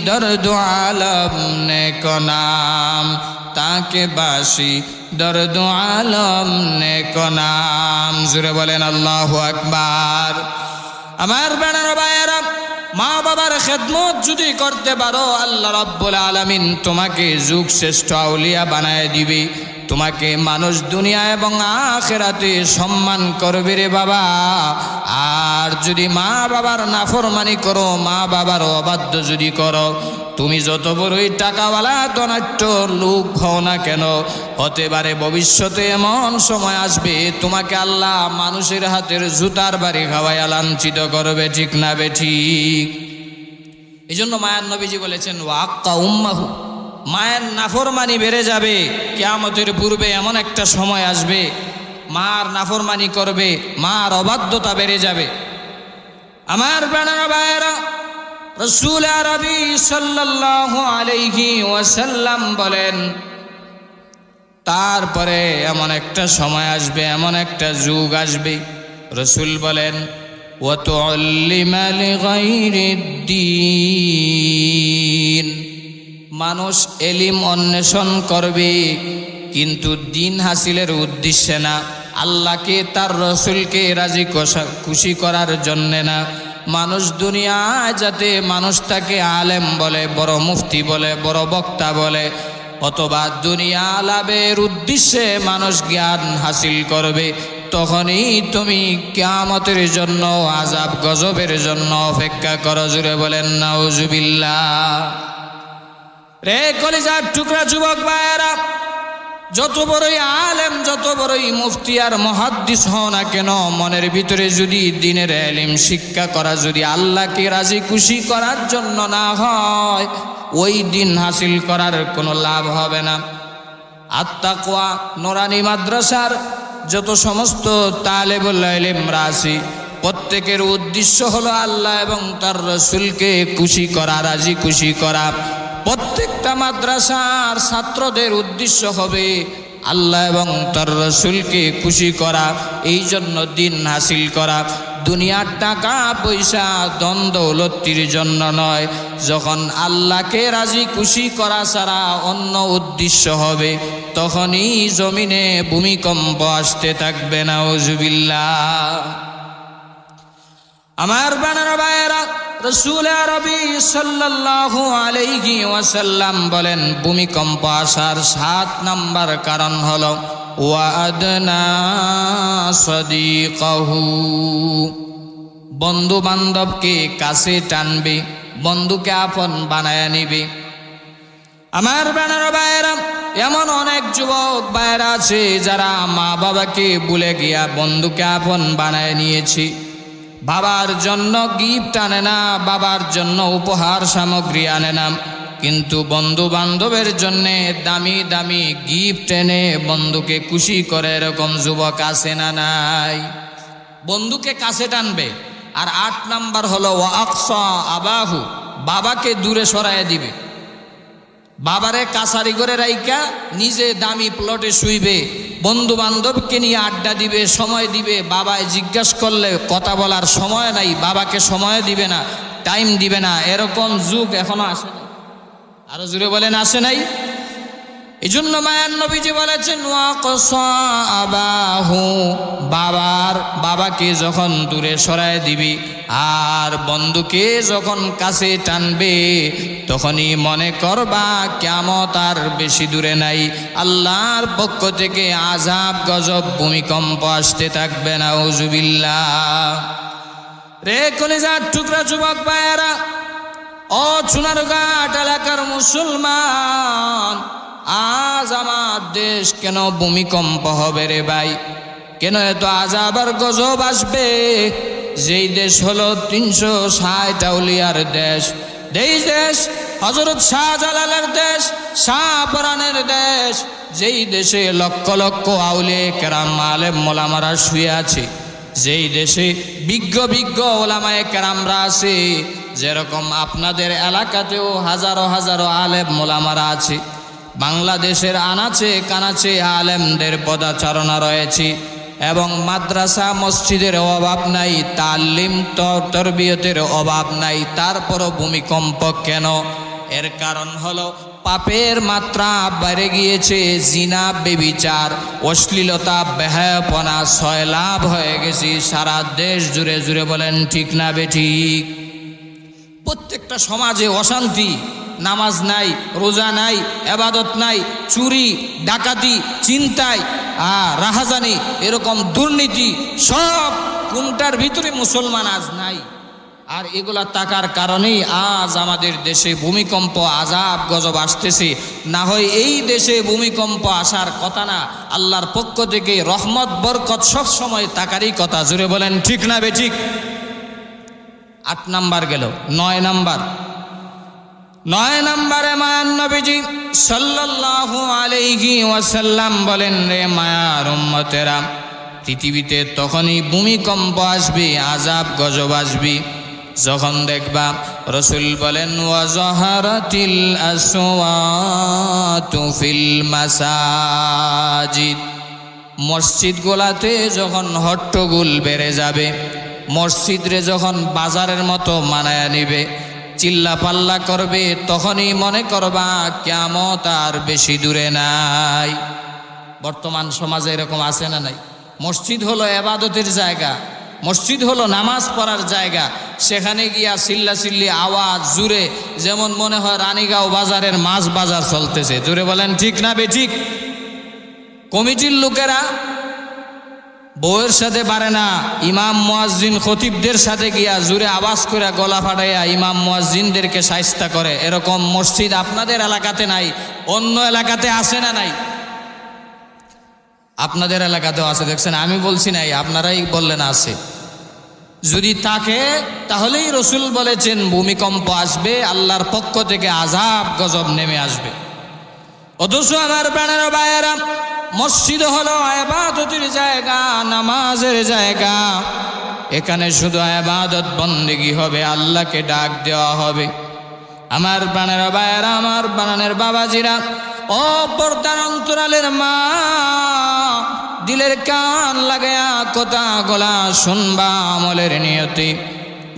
দর্দ আলম নেক নাম, তাকে বাসি দর্দ আলম নেক নাম। জুড়ে বলেন আল্লাহু আকবার। আমার বেনার ভাইয়েরা, মা বাবার খেদমত যদি করতে পারো, আল্লাহ রাব্বুল আলামিন তোমাকে যুগ শ্রেষ্ঠ আউলিয়া বানায় দিবে। তোমাকে মানুষ দুনিয়া এবং আখিরাতে সম্মান করবে রে বাবা। আর যদি মা বাবার নাফরমানি করো, মা বাবার অবাধ্য যদি করো, তুমি যত বড়ই টাকাওয়ালা ধনাঢ্য লোক হও না কেন, হতে পারে ভবিষ্যতে এমন সময় আসবে তোমাকে আল্লাহ মানুষের হাতের জুতার বাড়ি খাওয়াইয়া লাঞ্ছিত করবে। ঠিক না বে ঠিক? এই জন্য মায়ার নবীজি বলেছেন, ওয়াক্কা উম্মাহু, মায়ের নাফরমানি বেড়ে যাবে। কিয়ামতের পূর্বে এমন একটা সময় আসবে, মার নাফরমানি করবে, মার অবাধ্যতা বেড়ে যাবে। আমার প্রাণের ভাইয়েরা, রাসূল আরবি সাল্লাল্লাহু আলাইহি ওয়াসাল্লাম বলেন, তারপরে এমন একটা সময় আসবে, এমন একটা যুগ আসবে, রাসূল বলেন, ওয়া তুআল্লিমা লিগাইরিদ্দিন, মানুষ এলিম অন্বেষণ করবে কিন্তু দিন হাসিলের উদ্দেশ্যে না, আল্লাহকে তার রসুলকে রাজি খুশি করার জন্যে না। মানুষ দুনিয়ায় যাতে মানুষ তাকে আলেম বলে, বড় মুফতি বলে, বড় বক্তা বলে, অথবা দুনিয়া লাভের উদ্দেশ্যে মানুষ জ্ঞান হাসিল করবে, তখনই তুমি কিয়ামতের জন্য, আযাব গজবের জন্য অপেক্ষা করো। জুড়ে বলেন নাউজুবিল্লাহ। রে কলিজার টুকরা যুবক ভাইয়েরা, যত বড়ই আলেম, যত বড়ই মুফতি আর মুহাদ্দিস হও না কেন, মনের ভিতরে যদি দ্বীনের ইলম শিক্ষা করা যদি আল্লাহকে রাজি খুশি করার জন্য না হয়, ওই দিন হাসিল করার কোনো লাভ হবে না। আত-তাকওয়া নুরানি মাদ্রাসার যত সমস্ত তালেবুল ইলমরা আছি, প্রত্যেকের উদ্দেশ্য হলো আল্লাহ এবং তার রসুলকে খুশি করা, রাজি খুশি করা। প্রত্যেকটা মাদ্রাসার ছাত্রদের উদ্দেশ্য হবে আল্লাহ এবং তার রসুলকে খুশি করা, এই জন্য দিন হাসিল করা। দুনিয়ার টাকা পয়সা ধন দৌলতির জন্য নয়। যখন আল্লাহকে রাজি খুশি করা ছাড়া অন্য উদ্দেশ্য হবে, তখনই জমিনে ভূমিকম্প আসতে থাকবে। নাউজুবিল্লাহ। আমার বানার ভাইয়েরা, রাসূল আরবি সাল্লাল্লাহু আলাইহি ওয়াসাল্লাম বলেন, ভূমিকম্প আসার 7 নাম্বার কারণ হলো ওয়াদনা সাদিকাহু, বন্ধু বান্ধবকে কাছে টানবে, বন্ধুকে আপন বানায় নিবে। আমার বানার ভাইয়েরা, এমন অনেক যুবক ভাইয়েরা আছে যারা মা বাবাকে ভুলে গিয়া বন্ধুকে আপন বানায় নিয়েছে। বাবার জন্য গিফট আনে না, বাবার জন্য উপহার সামগ্রী আনে না, কিন্তু বন্ধু বান্ধবের জন্যে দামি দামি গিফট এনে বন্ধুকে খুশি করে এরকম যুবক আছে না নাই? বন্ধুকে কাছে টানবে। আর 8 নাম্বার হলো ওয়াকসা আবাহু, বাবাকে দূরে সরাইয়া দিবে। বাবারে কাছারি করে রাইকা নিজে দামি প্লটে শুইবে, বন্ধু বান্ধবকে নিয়ে আড্ডা দিবে, সময় দিবে। বাবায় জিজ্ঞাসা করলে কথা বলার সময় নাই, বাবাকে সময় দিবে না, টাইম দিবে না। এরকম যুগ এখনো আসে নাই। আরো জোরে বলেন, আসে নাই? এই জন্য মায়ার নবীজি বলেছেন ওয়াকসা আবাহু, বাবাকে যখন দূরে সরায় দিবি আর বন্ধুকে যখন কাছে টানবে, তখনই মনে করবা কিয়ামত আর বেশি দূরে নাই। আল্লাহর পক্ষ থেকে আযাব, গজব, ভূমিকম্প আসতে থাকবে। নাউযুবিল্লাহ। রে কলিজার টুকরা যুবক ভাইয়েরা, ও চুনারঘাট এলাকার মুসলমান, আজ আমার দেশ কেন ভূমিকম্প হবে রে ভাই? কেন এত আযাব আর গজব আসবে? যেই দেশ হলো 360 আউলিয়ার দেশ, যেই দেশ হযরত শাহজালালের দেশ, শাহপরানের দেশ, যেই দেশে লক্ষ লক্ষ আউলিয়া কেরাম আলেম ওলামারা শুয়ে আছে, যেই দেশে বিজ্ঞ ওলামায়ে কেরামরা আছে, যেরকম আপনাদের এলাকাতেও হাজারো হাজারো আলেম ওলামারা আছে, বাংলাদেশের আনাচে কানাচে আলেমদের পদাচারণা রয়েছে, এবং মাদ্রাসা মসজিদের অভাব নাই, তালিম তরবিয়তের অভাব নাই, তারপরও ভূমিকম্প কেন? এর কারণ হলো পাপের মাত্রা বেড়ে গিয়েছে। জিনা, বেবিচার, অশ্লীলতা, বেহায়াপনা সয়লাভ হয়ে গেছে সারা দেশ জুড়ে। জুড়ে বলেন ঠিক না বেঠিক? প্রত্যেকটা সমাজে অশান্তি, নামাজ নাই, রোজা নাই, ইবাদত নাই, চুরি, ডাকাতি, ছিনতাই, রাহাজানি, এরকম দুর্নীতি, সব কোনটার ভিতরে মুসলমান আজ নাই। আর এগুলা থাকার কারণেই আজ আমাদের দেশে ভূমিকম্প, আযাব, গজব আসতেছে। না হয় এই দেশে ভূমিকম্প আসার কথা না। আল্লাহর পক্ষ থেকে রহমত, বরকত সব সময় থাকারই কথা। জুড়ে বলেন ঠিক না বেঠিক? 8 নাম্বার গেল। 9 নম্বরে মায়ার নবীজি সাল্লাল্লাহু আলাইহি ওয়াসাল্লাম বলেন, রে মায়ার উম্মতেরা, পৃথিবীতে তখনই ভূমিকম্প আসবে, আযাব গজব আসবে যখন দেখবা, রাসূল বলেন, ওয়াজাহারাতিল আসওয়াতু ফিল মাসাজিদ, মসজিদগুলোতে যখন হট্টগোল বেড়ে যাবে, মসজিদরে যখন বাজারের মতো মানায়া নিবে, চিল্লা পাল্লা করবে, তখনই মনে করবা কিয়ামত আর বেশি দূরে নাই। বর্তমান সমাজে এরকম আছে না নাই? মসজিদ হলো ইবাদতের জায়গা, মসজিদ হলো নামাজ পড়ার জায়গা। সেখানে গিয়া চিল্লাচিল্লি, আওয়াজ জুড়ে, যেমন মনে হয় রানীগাঁও বাজারের মাছ বাজার চলতেছে। জুড়ে বলেন ঠিক না বেঠিক? কমিটির লোকেরা বউয়ের সাথে পারে না, ইমাম মুয়াজ্জিন খতিবদের সাথে গিয়া জুড়ে আওয়াজ করে গলা ফাটাইয়া ইমাম মুয়াজ্জিনদেরকে শায়েস্তা করে। এরকম মসজিদ আপনাদের এলাকাতে নাই, অন্য এলাকাতে আছে না নাই? আপনাদের এলাকাতেও আছে, দেখছেন? আমি বলছি নাই, আপনারাই বললেন আছে। যদি থাকে তাহলেই রাসূল বলেছেন ভূমিকম্প আসবে, আল্লাহর পক্ষ থেকে আযাব গজব নেমে আসবে। অথচ আমার প্রাণের ভাইয়েরা, মসজিদ হলো ইবাদতের জায়গা, নামাজের জায়গা। এখানে শুধু ইবাদত বন্দেগী হবে, আল্লাহকে ডাক দেওয়া হবে। আমার প্রাণের ভাইয়েরা, আমার প্রাণের বাবাজিরা, ও পর্দার অন্তরালের মা, দিলের কান লাগায়া কথা গলা শুনবা আমলের নিয়তে।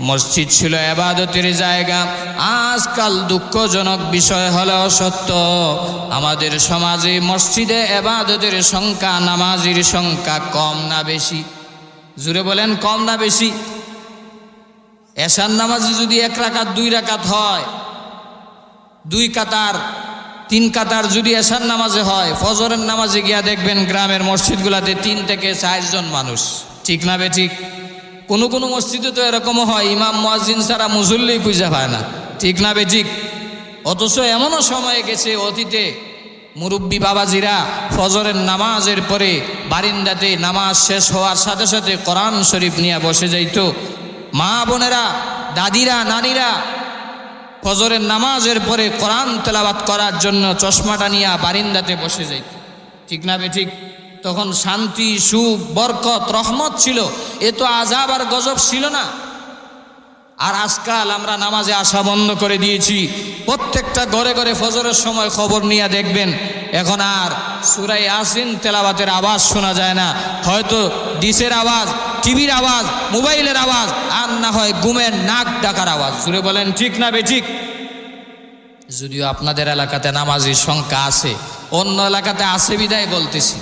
মসজিদ ছিল ইবাদতের জায়গা। আজকাল দুঃখজনক বিষয় হলো সত্য, আমাদের সমাজে মসজিদে ইবাদতের সংখ্যা, নামাজের সংখ্যা কম না বেশি? জুড়ে বলেন কম না বেশি? এশার নামাজে যদি 1 রাকাত 2 রাকাত হয়, 2 কাতার 3 কাতার যদি এশার নামাজে হয়, ফজরের নামাজে গিয়া দেখবেন গ্রামের মসজিদগুলাতে 3 থেকে 4 জন মানুষ। ঠিক না বেঠিক? কোনো কোনো মসজিদে তো এরকমও হয়, ইমাম মুয়াজ্জিন ছাড়া মুসল্লি খুঁজে পায় না। ঠিক না বেঠিক? অথচ এমনও সময় গেছে অতীতে, মুরব্বী বাবাজিরা ফজরের নামাজের পরে বারিন্দাতে নামাজ শেষ হওয়ার সাথে সাথে কোরআন শরীফ নিয়ে বসে যাইত। মা বোনেরা, দাদিরা, নানিরা ফজরের নামাজের পরে কোরআন তেলাওয়াত করার জন্য চশমাটা নিয়ে বারিন্দাতে বসে যাইত, ঠিক না বে ঠিক? তখন শান্তি, সুখ, বরকত, রহমত ছিল, এ তো আযাব আর গজব ছিল না। আর আজকাল আমরা নামাজে আসা বন্ধ করে দিয়েছি। প্রত্যেকটা ঘরে ঘরে ফজরের সময় খবর নিয়ে দেখবেন এখন আর সূরা ইয়াসিন তেলাওয়াতের আওয়াজ শোনা যায় না। হয়তো ডিসের আওয়াজ, টিভির আওয়াজ, মোবাইলের আওয়াজ, আর না হয় ঘুমের নাক ডাকার আওয়াজ। জুড়ে বলেন ঠিক না বে ঠিক? যদিও আপনাদের এলাকাতে নামাজির সংখ্যা আছে, অন্য এলাকাতে আছে বিদায় বলতেছি।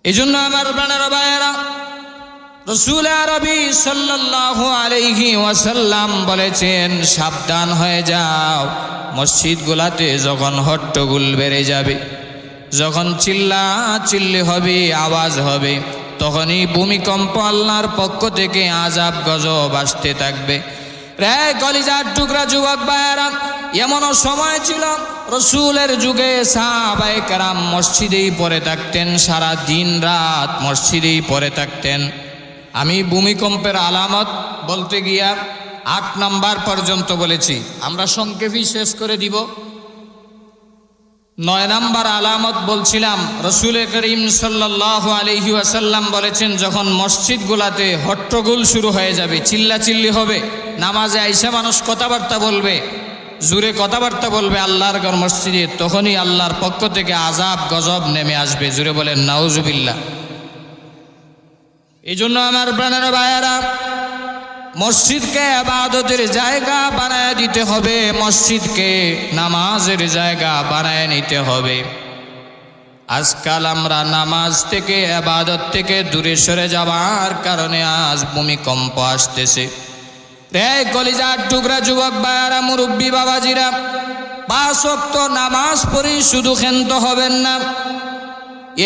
এই জন্য আমার প্রাণের ভাইয়েরা, রাসূল আরবি সাল্লাল্লাহু আলাইহি ওয়াসাল্লাম বলেছেন, সাবধান হয়ে যাও, মসজিদগুলাতে যখন হট্টগোল বেড়ে যাবে, যখন চিল্লা চিল্লি হবে, আওয়াজ হবে, তখনই ভূমিকম্প আল্লাহর পক্ষ থেকে আযাব গজব আসতে থাকবে। রে কলিজার টুকরা যুবক ভাইয়েরা, এমনও সময় ছিল রসুলের যুগে সাহাবায়ে কেরাম মসজিদেই পড়ে থাকতেন, সারা দিন রাত মসজিদেই পড়ে থাকতেন। আমি ভূমিকম্পের আলামত বলতে গিয়া 8 নাম্বার পর্যন্ত বলেছি, আমরা সংক্ষেপেই শেষ করে দিব। 9 নাম্বার আলামত বলছিলাম, রসুল করিম সাল্লাল্লাহু আলাইহি ওয়াসাল্লাম বলেছেন, যখন মসজিদগুলাতে হট্টগোল শুরু হয়ে যাবে, চিল্লাচিল্লি হবে, নামাজে আইসা মানুষ কথাবার্তা বলবে, জোরে কথাবার্তা বলবে আল্লাহর ঘর মসজিদে, তখনই আল্লাহর পক্ষ থেকে আযাব গজব নেমে আসবে। জোরে বলেন নাউজুবিল্লাহ। এই জন্য আমার প্রাণের ভাইয়েরা, মসজিদকে ইবাদতের জায়গা বানায় দিতে হবে, মসজিদকে নামাজের জায়গা বানায় নিতে হবে। আজকাল আমরা নামাজ থেকে, ইবাদত থেকে দূরে সরে যাওয়ার কারণে আজ ভূমিকম্প আসতেছে। রে কলিজার টুকরা যুবক ভাইয়েরা, মুরব্বী বাবাজিরা, 5 ওয়াক্ত নামাজ পড়ি শুধু ক্ষান্ত হবেন না।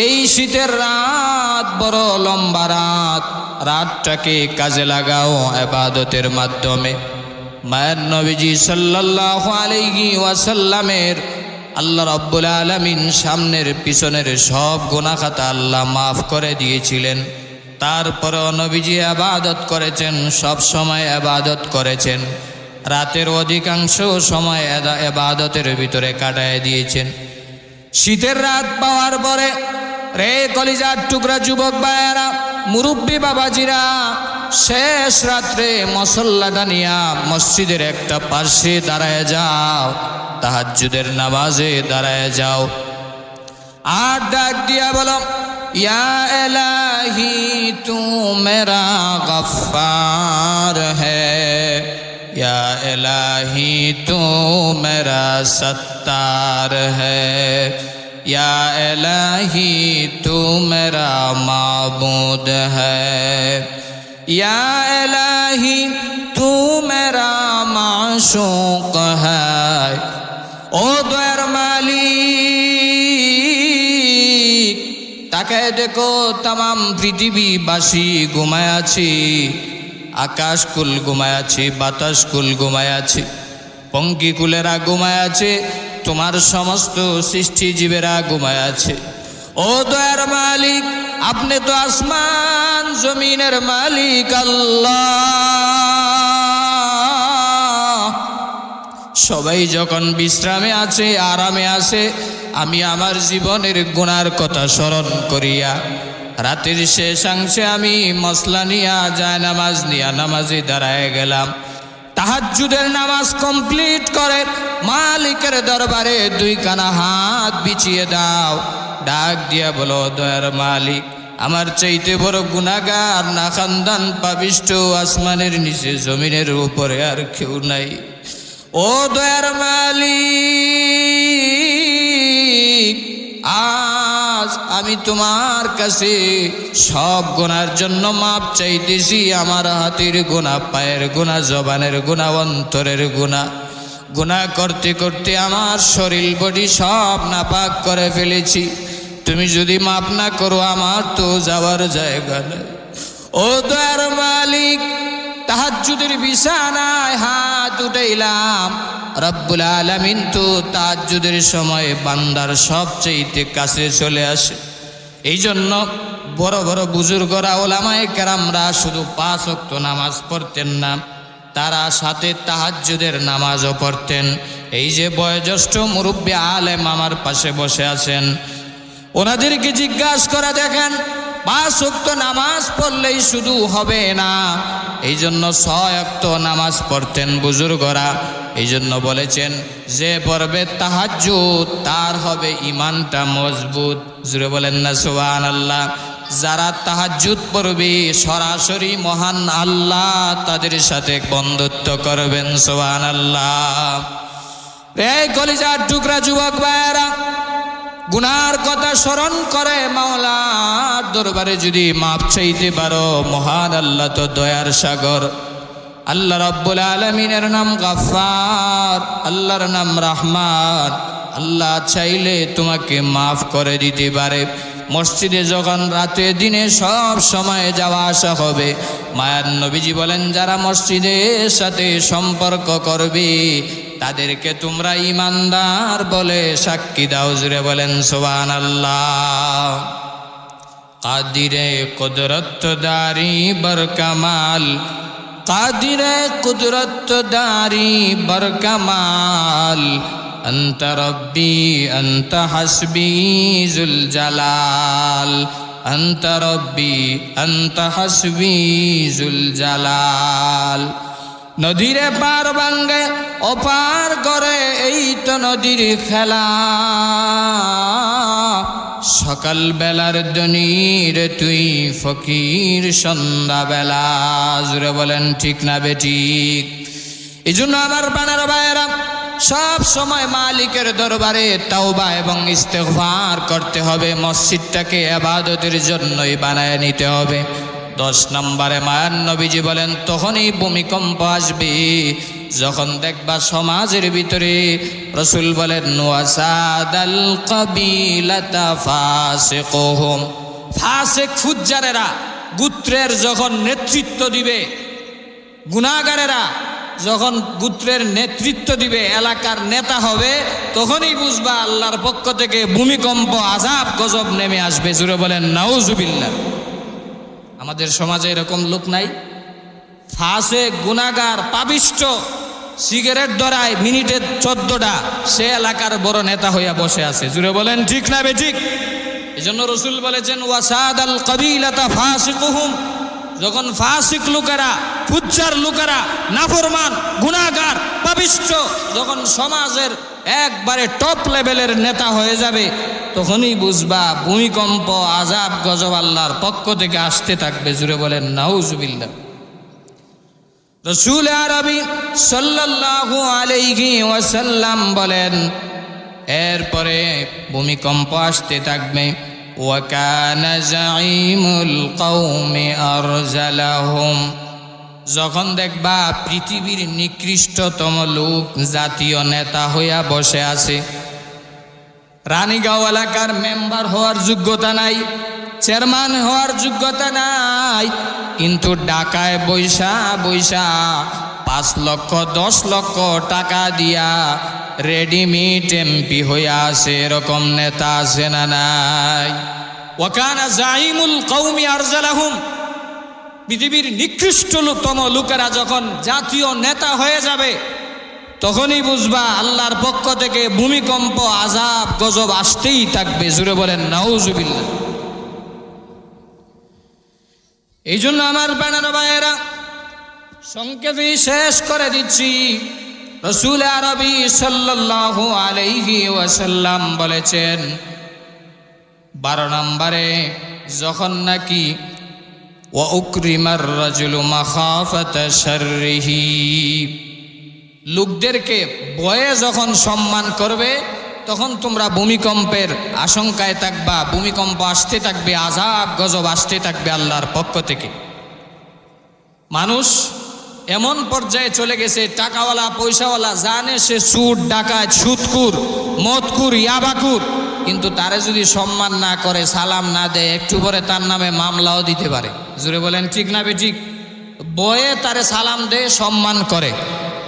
এই শীতের রাত বড় লম্বা রাত, রাতটাকে কাজে লাগাও ইবাদতের মাধ্যমে। মায়ের নবীজি সাল্লাল্লাহু আলাইহি ওয়াসাল্লামের আল্লাহ রাব্বুল আলামিন সামনের পিছনের সব গুনাহ খাতা আল্লাহ মাফ করে দিয়েছিলেন। তারপরেও নবীজি ইবাদত করেছেন, সব সময় ইবাদত করেছেন, রাতের অধিকাংশ সময় ইবাদতের ভিতরে কাটায় দিয়েছেন। শীতের রাত পাওয়ার পরে রে কলিজার টুকরা যুবক ভাইয়েরা, মুরব্বী বাবাজিরা, শেষ রাত্রে মুসল্লাটা নিয়া মসজিদের একটা পাশে দাঁড়ায় যাও, তাহাজ্জুদের নামাজে দাঁড়ায় যাও, আর ডাক দিয়া বলো, ইয়া ইলাহি তু মেরা গফফার হ্যায়, ইয়া ইলাহি তু মেরা সত্তার হ্যায়, या इलाही तू मेरा माबूद है, या इलाही तू मेरा माशूक है। ओ द्वार मालिक, তাকায় দেখো तमाम পৃথিবীবাসী ঘুমায় আছে, আকাশ কুল ঘুমায় আছে, বাতাস কুল ঘুমায় আছে, পঙ্কি কুলেরা ঘুমায় আছে, তোমার সমস্ত সৃষ্টিজীবেরা ঘুমায় আছে। ও দয়ার মালিক, আপনি তো আসমান জমিনের মালিক আল্লাহ। সবাই যখন বিশ্রামে আছে, আরামে আছে, আমি আমার জীবনের গুনার কথা স্মরণ করিয়া রাতের শেষাংশে আমি মসলা নিয়া জায়নামাজ নিয়া নামাজে দাঁড়ায় গেলাম। তাহাজ্জুদের নামাজ কমপ্লিট করে মালিকের দরবারে 2 কানা হাত বিছিয়ে দাও, ডাক দিয়া বলো, দয়ার মালিক, আমার চাইতে বড় গুনাহগার না খানদান পাপিষ্ঠ আসমানের নিচে জমিনের উপরে আর কেউ নাই। ও দয়ার মালিক, আজ আমি তোমার কাছে সব গুনার জন্য মাপ চাইতেছি। আমার হাতের গুনাহ, পায়ের গুনাহ, জবানের গুনাহ, অন্তরের গুনাহ, গুনাহ করতে করতে আমার শরীর বডি সব নাপাক করে ফেলেছি। তুমি যদি মাপ না করো আমার তো যাওয়ার জায়গা নেই। ও দয়ার মালিক, তাহাজ্জুদের বিছানায় হাত উঠাইলাম, রব্বুল আলামিন তো তাহাজ্জুদের সময় বান্দার সবচেয়ে কাছে চলে আসে। এই জন্য বড় বড় বুজুর্গরা, ওলামায়ে কেরামরা শুধু 5 ওয়াক্ত নামাজ পড়তেন না, তারা সাথে তাহাজ্জুদের নামাজও পড়তেন। এই যে বয়োজ্যেষ্ঠ মুরব্বী আলেম আমার পাশে বসে আছেন, ওনাদেরকে জিজ্ঞাসা করে দেখেন, 5 ওয়াক্ত নামাজ পড়লেই শুধু হবে না, এই জন্য 6 ওয়াক্ত নামাজ পড়তেন বুজুর্গরা। এই জন্য বলেছেন যে পড়বে তাহাজ্জুদ তার হবে ইমানটা মজবুত। জুড়ে বলেন না সুবহানাল্লাহ। যারা তাহাজ্জুদ পড়বে সরাসরি মহান আল্লাহ তাদের সাথে বন্ধুত্ব করবেন। সুবহানাল্লাহ। এই কলিজার টুকরা যুবক ভাইয়েরা, গুনার কথা স্মরণ করে মাওলার দরবারে যদি মাপ চাইতে পারো, মহান আল্লাহ তো দয়ার সাগর। আল্লাহ রাব্বুল আলামিনের নাম গাফফার, আল্লাহর নাম রহমান। আল্লাহ চাইলে তোমাকে মাফ করে দিতে পারে। মসজিদে যখন রাতে দিনে সব সময় যাওয়া আসা হবে, মায়ার নবীজি বলেন যারা মসজিদের সাথে সম্পর্ক করবে তাদেরকে তোমরা ইমানদার বলে সাক্ষী দাও। জুড়ে বলেন সুবহানাল্লাহ। কাদিরে কুদরত দারি বরকামাল, কাদিরে কুদরত দারি বরকামাল, أنت ربي أنت حسبي ذو الجلال، أنت ربي أنت حسبي ذو الجلال। নদীরে পার ভাঙ্গে অপার করে এই তো নদীর খেলা, সকাল বেলার দনির তুই ফকির সন্ধ্যা বেলা। জুড়ে বলেন ঠিক না বেঠিক? এই জন্য আমার বানার ভাইয়েরা সব সময় মালিকের দরবারে তাওবা এবং ইস্তেগফার করতে হবে। মসজিদটাকে ইবাদতের জন্যই বানায় নিতে হবে। 10 নম্বরে মায়ার নবীজি বলেন তখনই ভূমিকম্প আসবে যখন দেখবা সমাজের ভিতরে, রাসূল বলেন ওয়াসাদাল কাবিলাতা ফাসিকুহুম, ফাসিক ফুজ্জারেরা গোত্রের যখন নেতৃত্ব দিবে, গুনাহগারেরা যখন গোত্রের নেতৃত্ব দিবে, এলাকার নেতা হবে, তখনই বুঝবা আল্লাহর পক্ষ থেকে ভূমিকম্প আযাব গজব নেমে আসবে। জুড়ে বলেন নাউজুবিল্লাহ। আমাদের সমাজে এরকম লোক নাই? ফাসিক গুনাহগার পাপিষ্ঠ সিগারেট ধরায় মিনিটে 14টা, সে এলাকার বড় নেতা হইয়া বসে আছে। জুড়ে বলেন ঠিক না বেঠিক? এই জন্য রাসূল বলেছেন ওয়াসাদাল কাবিলাতা ফাসিকুহুম, যখন ফাসিক লোকেরা, ফুজ্জার লোকেরা, নাফরমান, গুনাহগার, পাপিষ্ঠ যখন সমাজের একবারে টপ লেভেলের নেতা হয়ে যাবে, তখনই বুঝবা ভূমিকম্প আযাব গজব আল্লাহর পক্ষ থেকে আসতে থাকবে। জুড়ে বলেন নাউজুবিল্লাহ। রাসূল আরবি সাল্লাল্লাহু আলাইহি ওয়াসাল্লাম বলেন এরপরে ভূমিকম্প আসতে থাকবে। ওয়াকানা জাঈমুল কওমি আরজালাহুম, যখন দেখবা পৃথিবীর নিকৃষ্টতম লোক জাতীয় নেতা হইয়া বসে আছে, রানীগাঁও এলাকার মেম্বার হওয়ার যোগ্যতা নাই, চেয়ারম্যান হওয়ার যোগ্যতা নাই, কিন্তু ঢাকায় বৈশা বৈশা 5 লক্ষ 10 লক্ষ টাকা দিয়া রেডিমেড এমপি হইয়া আছে, এরকম নেতা আছে না নাই? ওয়াকানা জাঈমুল কওমি আরজালাহুম, পৃথিবীর নিকৃষ্টতম লোকেরা যখন জাতীয় নেতা হয়ে যাবে, তখনই বুঝবা আল্লাহর পক্ষ থেকে ভূমিকম্প আযাব গজব আসতেই থাকবে। জুড়ে বলেন নাউজুবিল্লাহ। এই জন্য আমার বানানো ভাইয়েরা, সংক্ষেপে শেষ করে দিচ্ছি, রাসূল আরবি সাল্লাল্লাহু আলাইহি ওয়াসাল্লাম বলেছেন 12 নম্বরে যখন নাকি ওয়া উকরিমার রাজুলু মাখাফাতা শাররিহি, লোকদেরকে ভয়ে যখন সম্মান করবে, তখন তোমরা ভূমিকম্পের আশঙ্কায় থাকবা, ভূমিকম্প আসতে থাকবে, আযাব গজব আসতে থাকবে আল্লাহর পক্ষ থেকে। মানুষ এমন পর্যায়ে চলে গেছে, টাকাওয়ালা পয়সাওয়ালা জানে সে চোর ডাকাত সুদখোর মদখোর ইয়াবাখোর, কিন্তু তারে যদি সম্মান না করে, সালাম না দেয়, একটু পরে তার নামে মামলাও দিতে পারে। জুড়ে বলেন ঠিক না বেঠিক? বয়ে তারে সালাম দেয়, সম্মান করে,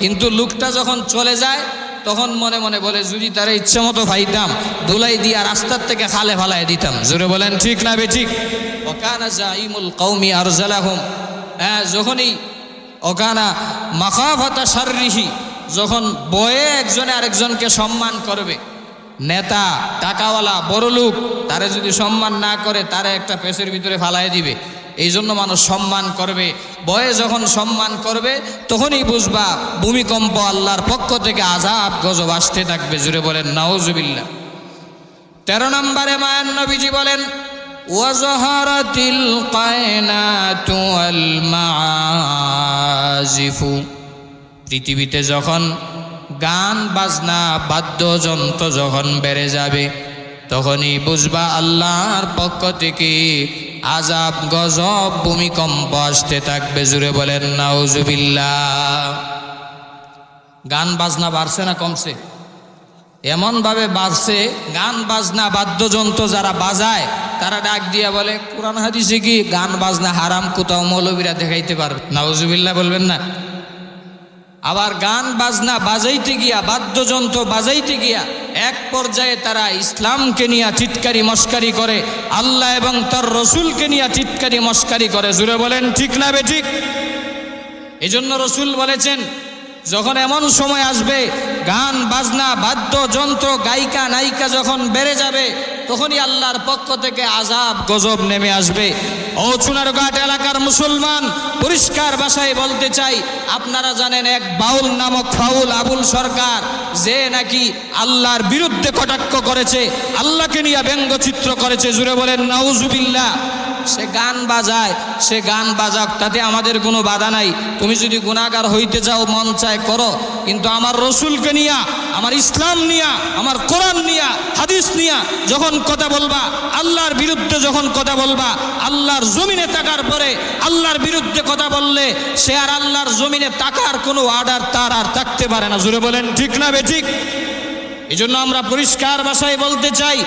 কিন্তু লোকটা যখন চলে যায় তখন মনে মনে বলে যদি তারে ইচ্ছে মতো পাইতাম, ধুলাই দিয়া রাস্তার থেকে খালে ফালাই দিতাম। জুড়ে বলেন ঠিক না বেঠিক? ওয়াকানা জাঈমুল কওমি আরজালাহুম, যখনই ওকানা মাখাফাতা শাররিহি, যখন বয়ে একজনে আরেকজনকে সম্মান করবে, নেতা টাকাওয়ালা বড়লোক তারে যদি সম্মান না করে তারে একটা পেছের ভিতরে ফালাই দিবে। এই জন্য মানুষ সম্মান করবে, বয়ে যখন সম্মান করবে তখনই বুঝবা ভূমিকম্প আল্লাহর পক্ষ থেকে আযাব গজব আসতে থাকবে। জুড়ে বলেন নাউজুবিল্লাহ। 13 নম্বরে মায়ান নবীজি বলেন ওয়াজহারাতিল কায়নাতু ওয়াল মাআজিফু, পৃথিবীতে যখন গান বাজনা বাদ্যযন্ত্র যখন বেড়ে যাবে তখনই বুঝবা আল্লাহর পক্ষ থেকে আযাব গজব ভূমিকম্প আসতে থাকবে। জুড়ে বলেন নাউজুবিল্লাহ। গান বাজনা বাড়ছে না কমছে? এমনভাবে বাজছে, গান বাজনা বাদ্যযন্ত্র যারা বাজায় তারা ডাক দিয়া বলে কোরআন হাদিসে কি গান বাজনা হারাম? কোথাও মৌলবীরা দেখাইতে পারবে? নাউজুবিল্লাহ বলবেন না? আবার গান বাজনা বাজাইতে গিয়া, বাদ্যযন্ত্র বাজাইতে গিয়া এক পর্যায়ে তারা ইসলামকে নিয়ে টিটকারি মস্কারি করে, আল্লাহ এবং তার রসুলকে নিয়ে টিটকারি মস্কারি করে। জুড়ে বলেন ঠিক না বেঠিক? এই জন্য রসুল বলেছেন যখন এমন সময় আসবে গান বাজনা বাদ্যযন্ত্র গায়িকা নায়িকা যখন বেড়ে যাবে তখনই আল্লাহর পক্ষ থেকে আযাব গজব নেমে আসবে। ও চুনারঘাট এলাকার মুসলমান, পরিষ্কার ভাষায় বলতে চাই, আপনারা জানেন এক বাউল নামক ফাউল আবুল সরকার, যে নাকি আল্লাহর বিরুদ্ধে কটাক্ষ করেছে, আল্লাহকে নিয়ে ব্যঙ্গচিত্র করেছে। জুড়ে বলেন নাউজুবিল্লাহ। সে গান বাজায়, সে গান বাজাক, তাতে আমাদের কোনো বাধা নাই। তুমি যদি গুনাহগার হইতে চাও মন চায় করো, কিন্তু আমার রসুলকে নিয়া, আমার ইসলাম নিয়া, আমার কোরআন নিয়া, হাদিস নিয়া যখন কথা বলবা, আল্লাহর বিরুদ্ধে যখন কথা বলবা, আল্লাহর জমিনে তাকার পরে আল্লাহর বিরুদ্ধে কথা বললে সে আর আল্লাহর জমিনে তাকার কোনো অর্ডার তার আর থাকতে পারে না। জুড়ে বলেন ঠিক না বেঠিক? এই জন্য আমরা পরিষ্কার ভাষায় বলতে চাই,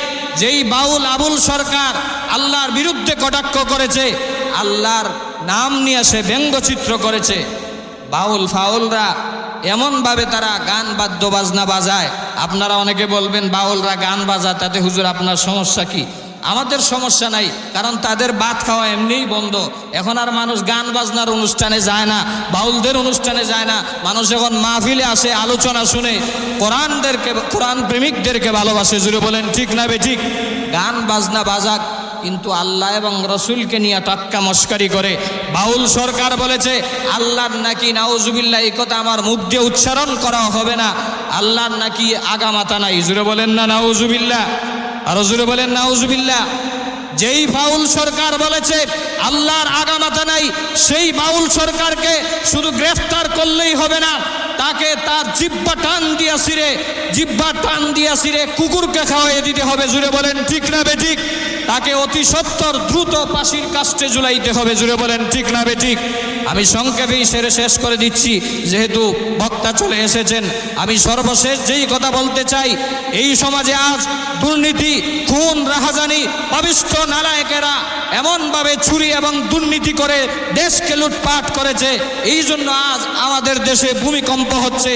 যেই বাউল আবুল সরকার আল্লাহর বিরুদ্ধে কটাক্ষ করেছে, আল্লাহর নাম নিয়ে সে ব্যঙ্গচিত্র করেছে, বাউল ফাউলরা এমনভাবে তারা গান বাদ্য বাজনা বাজায়। আপনারা অনেকে বলবেন বাউলরা গান বাজায় তাতে হুজুর আপনার সমস্যা কি? আমাদের সমস্যা নাই, কারণ তাদের ভাত খাওয়া এমনিই বন্ধ। এখন আর মানুষ গান বাজনার অনুষ্ঠানে যায় না, বাউলদের অনুষ্ঠানে যায় না। মানুষ এখন মাহফিলে আসে, আলোচনা শুনে, কোরআন প্রেমিকদেরকে ভালোবাসে। জুড়ে বলেন ঠিক না বেঠিক? গান বাজনা বাজাক, কিন্তু আল্লাহ এবং রসুলকে নিয়ে টাক্কা মস্কারি করে। বাউল সরকার বলেছে আল্লাহর নাকি, নাউজুবিল্লাহ, এই কথা আমার মুখ দিয়ে উচ্চারণ করা হবে না, আল্লাহর নাকি আগামাতা নাই। জুড়ে বলেন না নাউজুবিল্লাহ? আরো জুড়ে বলেন নাউজুবিল্লাহ। যেই বাউল সরকার বলেছে আল্লাহর আগামাতা নাই, সেই বাউল সরকারকে শুধু গ্রেফতার করলেই হবে না, তাকে তার জিহ্বা টান দিয়া ছিঁড়ে কুকুরকে খাওয়াইয়ে দিতে হবে। জুড়ে বলেন ঠিক না বেঠিক? তাকে অতি সত্বর দ্রুত ফাঁসির কাস্টে ঝুলাইতে হবে। জুড়ে বলেন ঠিক না বেঠিক? আমি সংক্ষেপেই সেরে শেষ করে দিচ্ছি, যেহেতু বক্তা চলে এসেছেন। আমি সর্বশেষ যেই কথা বলতে চাই, এই সমাজে আজ দুর্নীতি, খুন, রাহাজানি, পাপিষ্ঠ নালায়েকেরা এমনভাবে চুরি এবং দুর্নীতি করে দেশকে লুটপাট করেছে, এই জন্য আজ আমাদের দেশে ভূমিকম্প হচ্ছে।